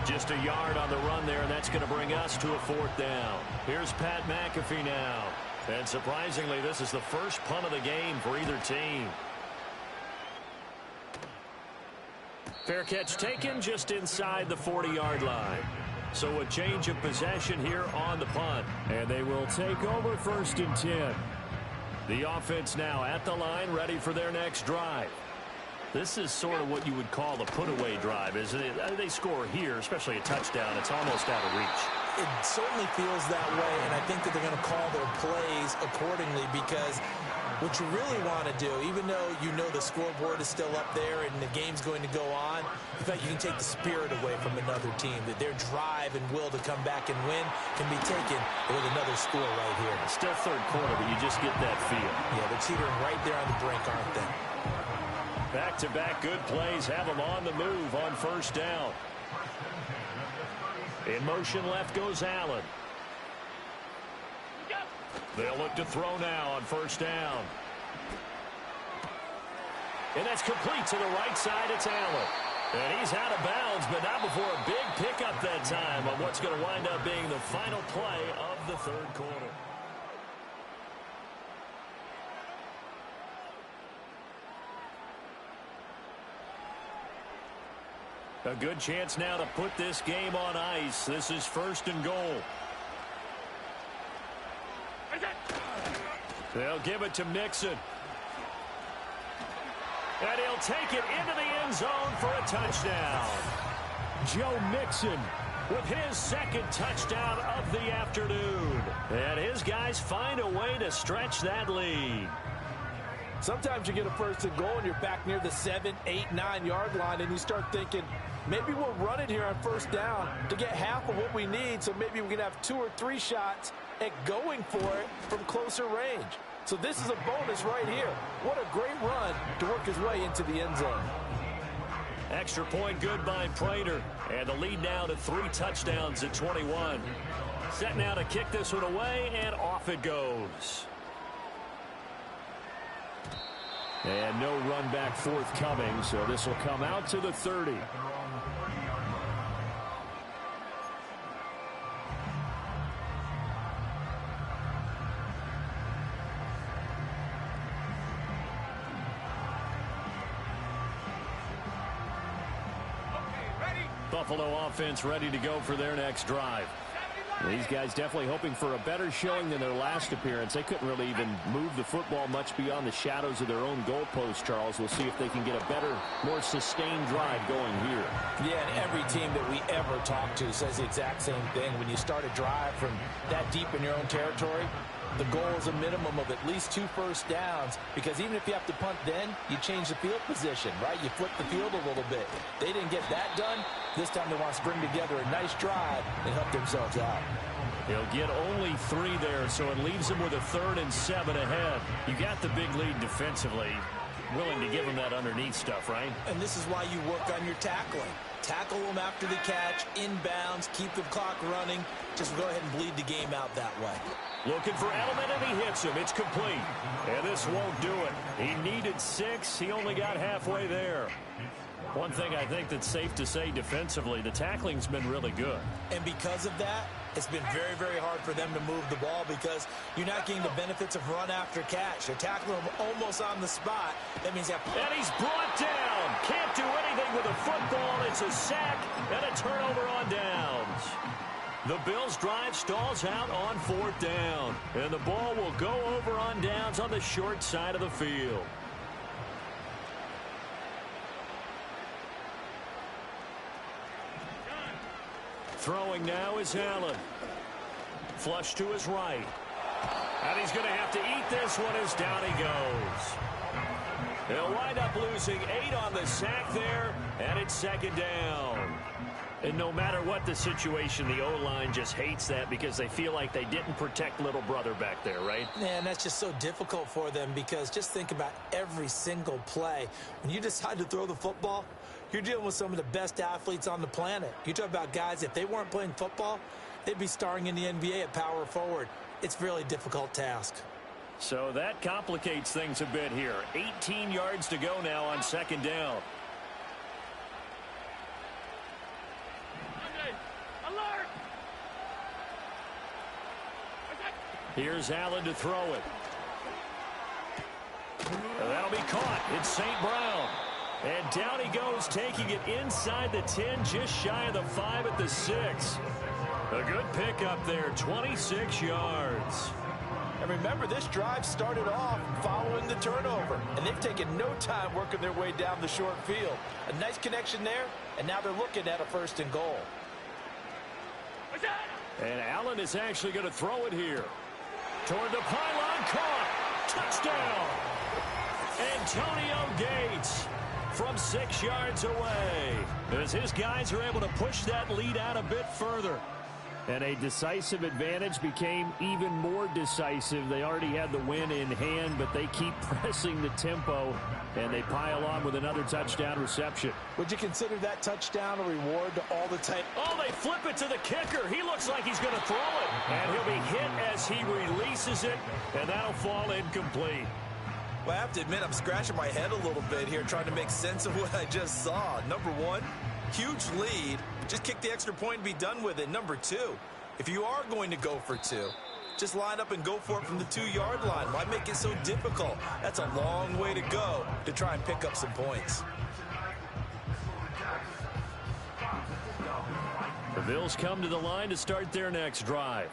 Just a yard on the run there, and that's going to bring us to a 4th down. Here's Pat McAfee now. And surprisingly, this is the first punt of the game for either team. Fair catch taken just inside the 40-yard line. So a change of possession here on the punt. And they will take over 1st and 10. The offense now at the line, ready for their next drive. This is sort of what you would call the put-away drive, isn't it? They score here, especially a touchdown. It's almost out of reach. It certainly feels that way, and I think that they're going to call their plays accordingly because what you really want to do, even though you know the scoreboard is still up there and the game's going to go on, in fact, you can take the spirit away from another team, that their drive and will to come back and win can be taken with another score right here. It's still 3rd quarter, but you just get that feel. Yeah, they're teetering right there on the brink, aren't they? Back-to-back good plays have them on the move on 1st down. In motion left goes Allen. They'll look to throw now on 1st down. And that's complete to the right side. It's Allen. And he's out of bounds, but not before a big pickup that time on what's going to wind up being the final play of the 3rd quarter. A good chance now to put this game on ice. This is 1st and goal. They'll give it to Mixon. And he'll take it into the end zone for a touchdown. Joe Mixon with his 2nd touchdown of the afternoon. And his guys find a way to stretch that lead. Sometimes you get a 1st and goal and you're back near the 7, 8, 9-yard line and you start thinking, maybe we'll run it here on 1st down to get half of what we need, so maybe we can have 2 or 3 shots at going for it from closer range. So this is a bonus right here. What a great run to work his way into the end zone. Extra point good by Prater. And the lead now to 3 touchdowns at 21. Set now to kick this one away, and off it goes. And no run back forthcoming, so this will come out to the 30. Buffalo offense ready to go for their next drive. These guys definitely hoping for a better showing than their last appearance. They couldn't really even move the football much beyond the shadows of their own goalpost, Charles. We'll see if they can get a better, more sustained drive going here. Yeah, and every team that we ever talk to says the exact same thing. When you start a drive from that deep in your own territory, the goal is a minimum of at least 2 first downs, because even if you have to punt then, you change the field position, right? You flip the field a little bit. They didn't get that done. This time they want to string together a nice drive and help themselves out. He'll get only 3 there, so it leaves him with a 3rd and 7 ahead. You got the big lead defensively. Willing to give him that underneath stuff, right? And this is why you work on your tackling. Tackle them after the catch, inbounds, keep the clock running. Just go ahead and bleed the game out that way. Looking for Edelman, and he hits him. It's complete. And this won't do it. He needed 6. He only got halfway there. One thing I think that's safe to say defensively, the tackling's been really good. And because of that, it's been very, very hard for them to move the ball because you're not getting the benefits of run after catch. They're tackling him almost on the spot. That means that. And he's brought down. Can't do anything with a football. It's a sack and a turnover on downs. The Bills' drive stalls out on 4th down. And the ball will go over on downs on the short side of the field. Throwing now is Allen. Flush to his right. And he's going to have to eat this one as down he goes. He'll wind up losing 8 on the sack there, and it's second down. And no matter what the situation, the O-line just hates that because they feel like they didn't protect little brother back there, right? Man, that's just so difficult for them because just think about every single play. When you decide to throw the football, you're dealing with some of the best athletes on the planet. You talk about guys, if they weren't playing football, they'd be starring in the NBA at power forward. It's a really difficult task. So that complicates things a bit here. 18 yards to go now on second down. Here's Allen to throw it. And that'll be caught. It's St. Brown. And down he goes, taking it inside the 10, just shy of the 5 at the 6. A good pickup there, 26 yards. And remember, this drive started off following the turnover, and they've taken no time working their way down the short field. A nice connection there, and now they're looking at a 1st and goal. And Allen is actually going to throw it here. Toward the pylon, caught. Touchdown. Antonio Gates from 6 yards away as his guys are able to push that lead out a bit further. And a decisive advantage became even more decisive. They already had the win in hand, but they keep pressing the tempo, and they pile on with another touchdown reception. Would you consider that touchdown a reward to all the time? Oh, they flip it to the kicker. He looks like he's going to throw it. And he'll be hit as he releases it, and that'll fall incomplete. Well, I have to admit, I'm scratching my head a little bit here trying to make sense of what I just saw. Number one, huge lead. Just kick the extra point and be done with it. Number two, if you are going to go for 2, just line up and go for it from the 2-yard line. Why make it so difficult? That's a long way to go to try and pick up some points. The Bills come to the line to start their next drive.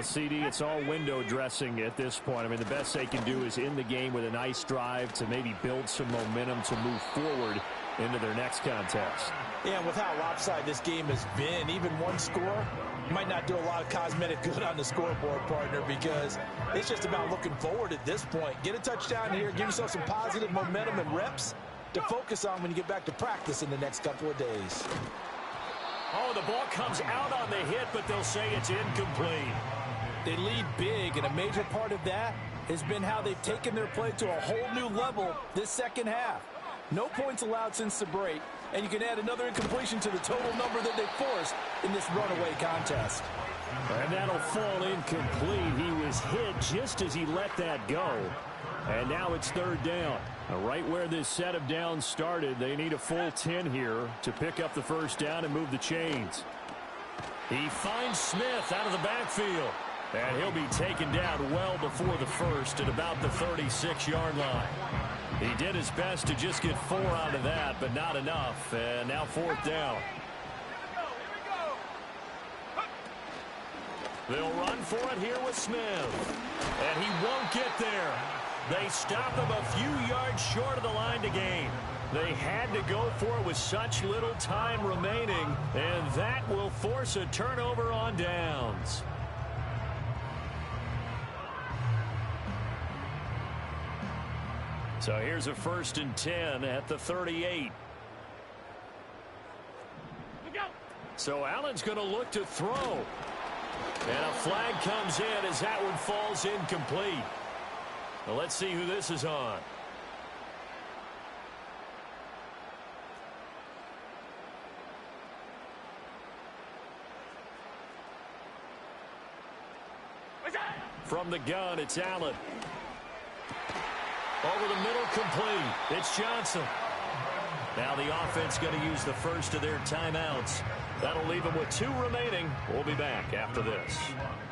CD, it's all window dressing at this point. I mean, the best they can do is in the game with a nice drive to maybe build some momentum to move forward into their next contest. Yeah, and with how lopsided this game has been, even one score might not do a lot of cosmetic good on the scoreboard, partner, because it's just about looking forward at this point. Get a touchdown here, give yourself some positive momentum and reps to focus on when you get back to practice in the next couple of days. Oh, the ball comes out on the hit, but they'll say it's incomplete. They lead big, and a major part of that has been how they've taken their play to a whole new level this second half. No points allowed since the break, and you can add another incompletion to the total number that they forced in this runaway contest. And that'll fall incomplete. He was hit just as he let that go. And now it's 3rd down. Right where this set of downs started, they need a full 10 here to pick up the 1st down and move the chains. He finds Smith out of the backfield. And he'll be taken down well before the 1st at about the 36-yard line. He did his best to just get 4 out of that, but not enough. And now 4th down. They'll run for it here with Smith. And he won't get there. They stop him a few yards short of the line to gain. They had to go for it with such little time remaining, and that will force a turnover on downs. So here's a 1st and 10 at the 38. So Allen's going to look to throw. And a flag comes in as that one falls incomplete. Well, let's see who this is on. From the gun, it's Allen. Over the middle, complete. It's Johnson. Now the offense going to use the first of their timeouts. That'll leave them with 2 remaining. We'll be back after this.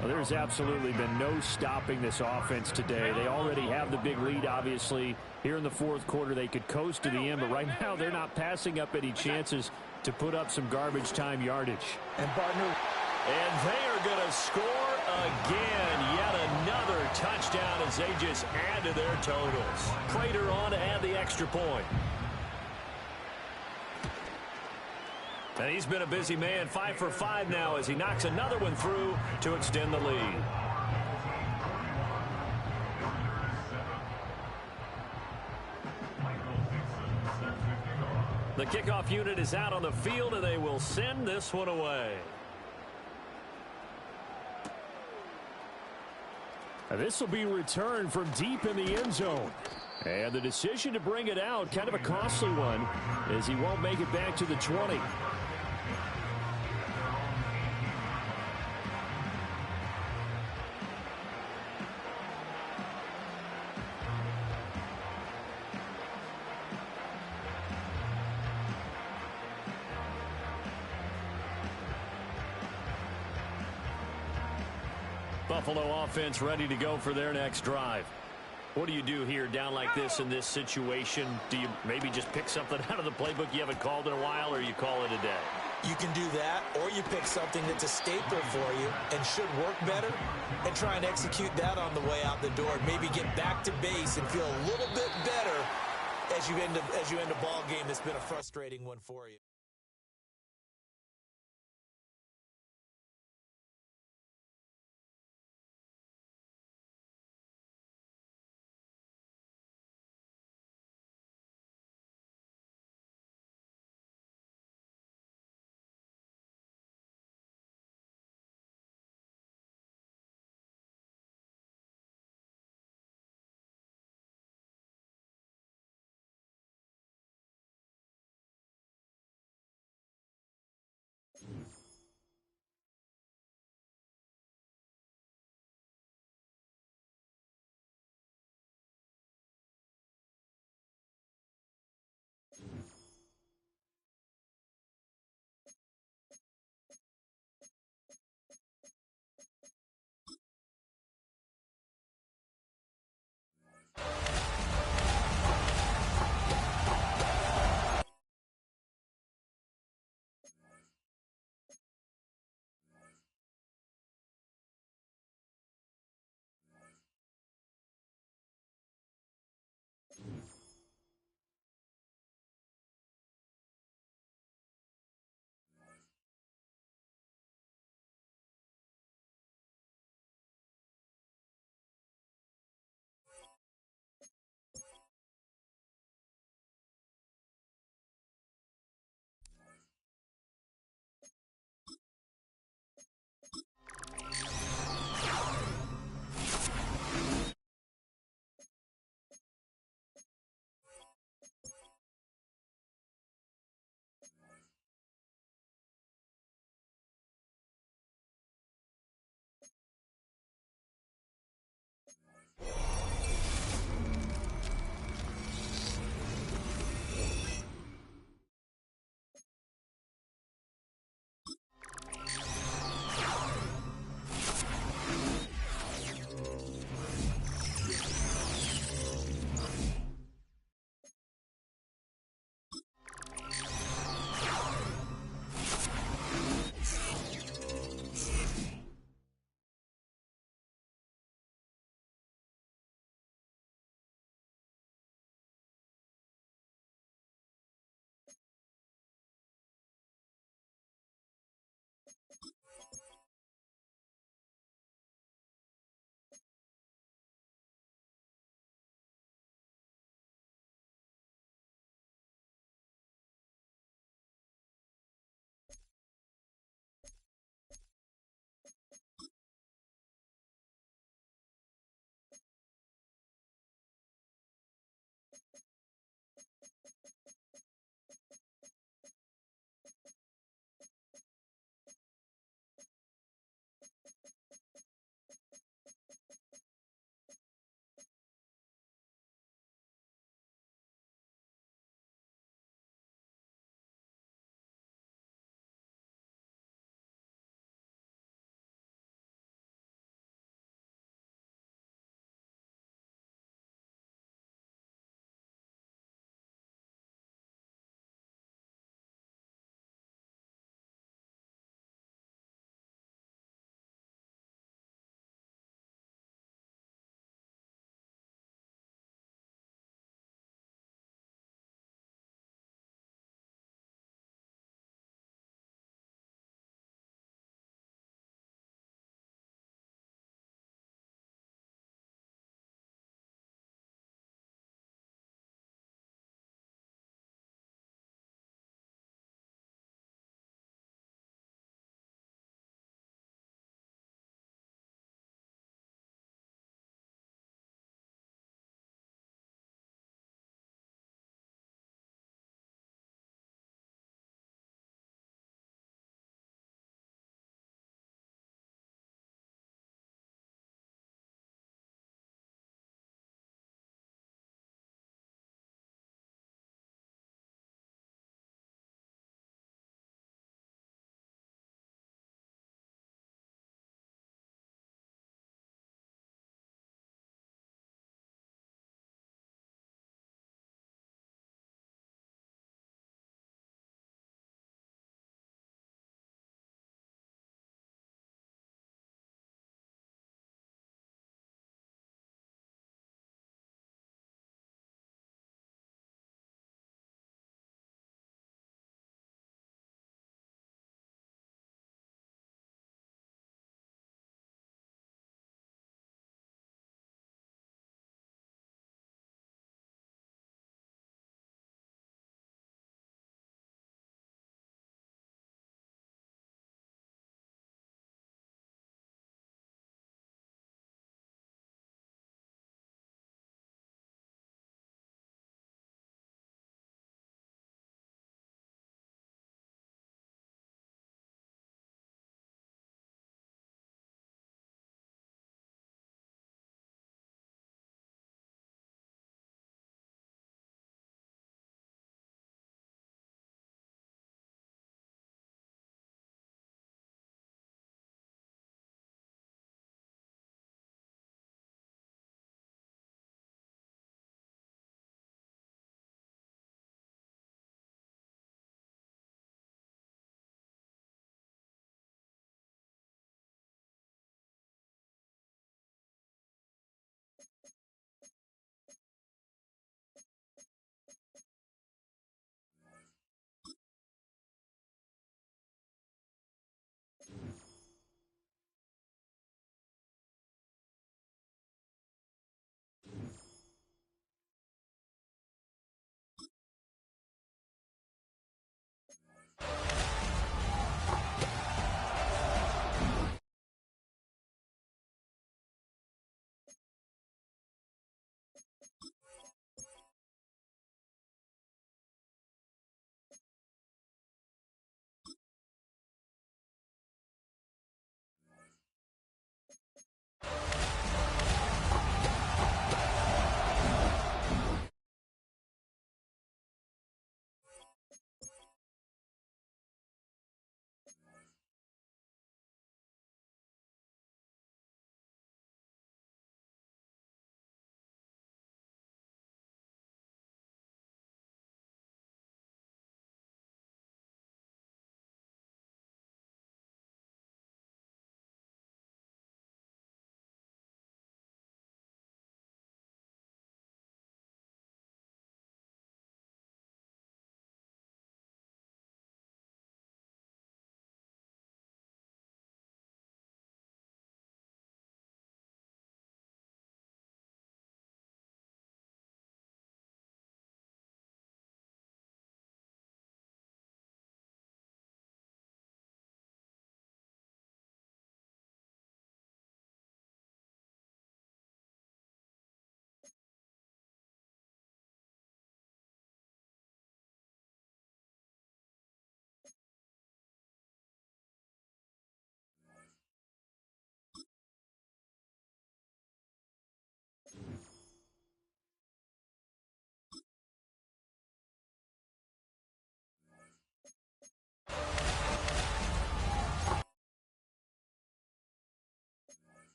Well, there's absolutely been no stopping this offense today. They already have the big lead, obviously. Here in the 4th quarter, they could coast to the end, but right now they're not passing up any chances to put up some garbage time yardage. And partner, and they are going to score again. Yet another touchdown as they just add to their totals. Prater on to add the extra point. And he's been a busy man, 5 for 5 now as he knocks another one through to extend the lead. The kickoff unit is out on the field, and they will send this one away. And this will be returned from deep in the end zone. And the decision to bring it out, kind of a costly one, as he won't make it back to the 20. Buffalo offense ready to go for their next drive. What do you do here down like this in this situation? Do you maybe just pick something out of the playbook you haven't called in a while, or you call it a day? You can do that, or you pick something that's a staple for you and should work better and try and execute that on the way out the door. Maybe get back to base and feel a little bit better as you end a ball game that's been a frustrating one for you.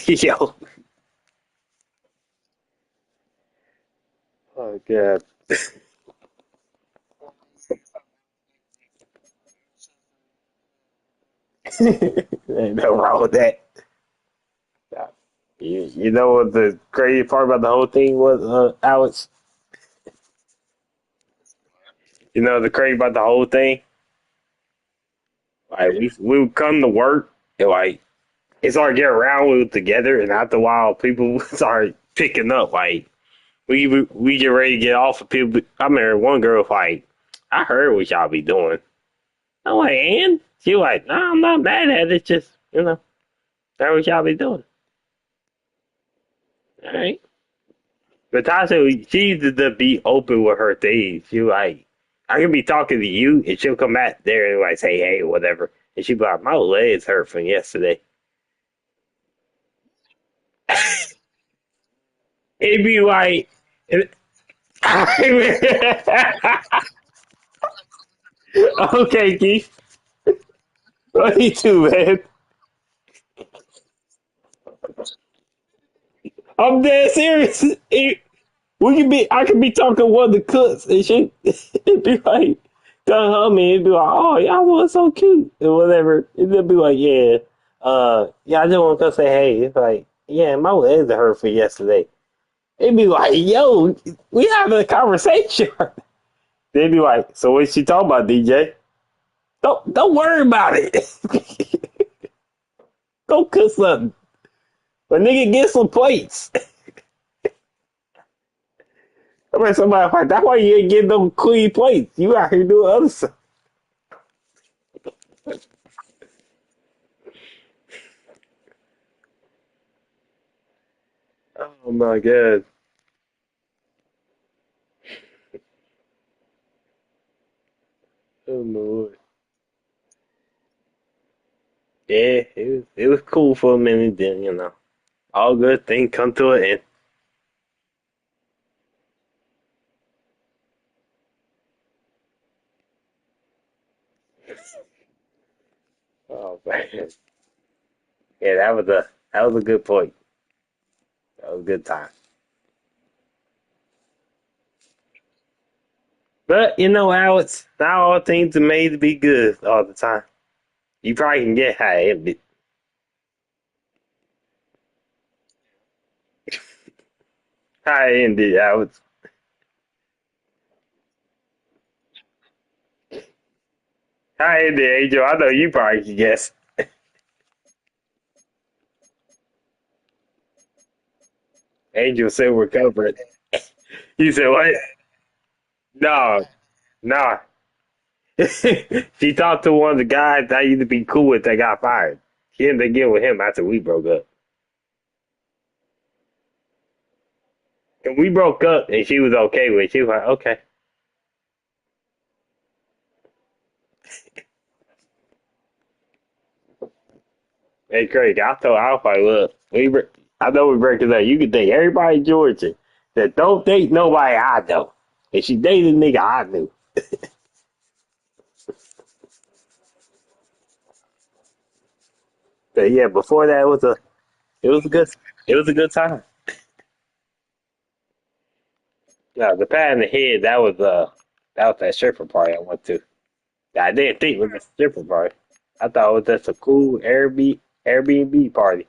Yo. Oh god. Ain't no wrong with that. You know what the crazy part about the whole thing was, Alex? You know the crazy about the whole thing? Like we would come to work and like it's hard to get around. We were together, and after a while, people started picking up. Like we get ready to get off of people. I remember one girl was like, "I heard what y'all be doing." I'm like, "And?" She was like, "No, I'm not mad at it. It's just that's what y'all be doing." All right. But Tasha, she needs to be open with her things. She like, I can be talking to you, and she'll come back there and like say, "Hey," whatever, and she'll be like, "My legs hurt from yesterday." It'd be like, okay, Keith, what do you do, man? I'm dead serious. I could be talking to one of the cooks, and she, it'd be like, come home, and it'd be like, "Oh, y'all was so cute," or whatever. And they'd be like, "Yeah, yeah, I just want to come say hey." It's like, "Yeah, my legs hurt for yesterday." It'd be like, "Yo, we having a conversation." They'd be like, "So what's she talking about, DJ?" Don't worry about it. Go cook something. But nigga, get some plates. I mean, somebody like that's why you ain't getting no clean plates. You out here doing other stuff. Oh my god. Oh my lord. Yeah, it was cool for a minute. Then all good things come to an end. Oh man. Yeah, that was a good point. That was a good time. But Alex, not all things are made to be good all the time. You probably can get high, but high ended, Alex. High ended, Angel. I know you probably can guess. Angel said we're covered. You said what? No, no. She talked to one of the guys that I used to be cool with that got fired. She ended up getting with him after we broke up. And we broke up and she was okay with it. She was like, okay. Hey, Craig, I was like, look, I know we breaking up. You can date everybody in Georgia that don't date nobody I know. And she dated a nigga I knew. But yeah, before that it was a good time. No, the pat in the head, that was that stripper party I went to. I didn't think it was a stripper party. I thought it was just a cool Airbnb party.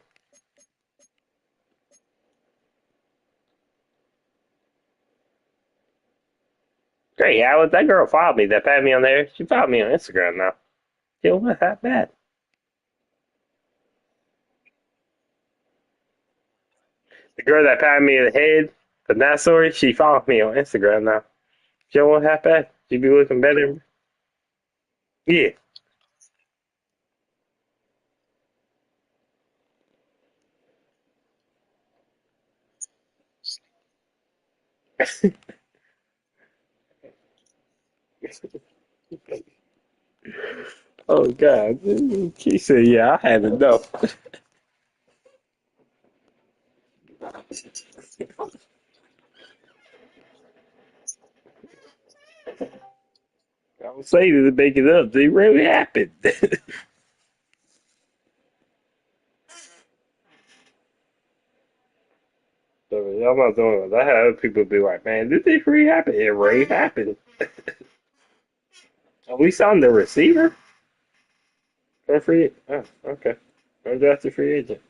Great, Alex. That girl followed me. That pat me on there. She followed me on Instagram now. She wasn't that bad. The girl that patted me in the head, the that story, she followed me on Instagram now. She wasn't half bad. She be looking better. Yeah. Oh God. He said, "Yeah, I had enough." I was saying to make it up. It really happened. So I'm not doing it. I had other people be like, "Man, did this really happen?" It really happened. Are we signed the receiver for free? Oh, okay. Undrafted free agent.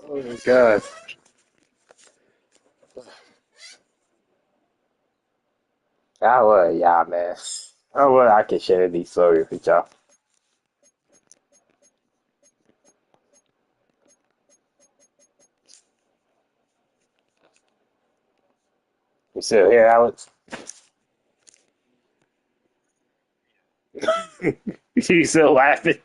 Oh my God. I love y'all, man. I can share these stories with y'all. You still here, Alex? You still laughing?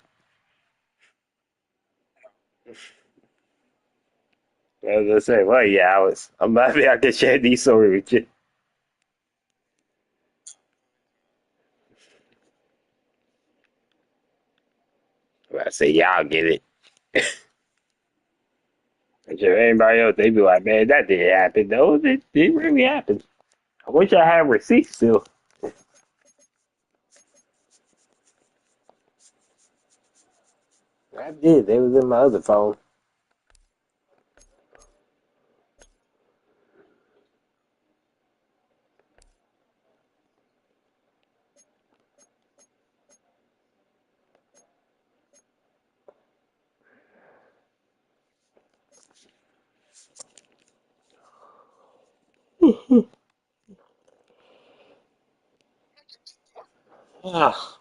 As I say, well, yeah, Alex. I'm happy I can share these stories with you. When I say y'all get it. And sure, anybody else, they be like, man, that didn't happen. No, it didn't really happen. I wish I had receipts still. I did. They was in my other phone. Ah.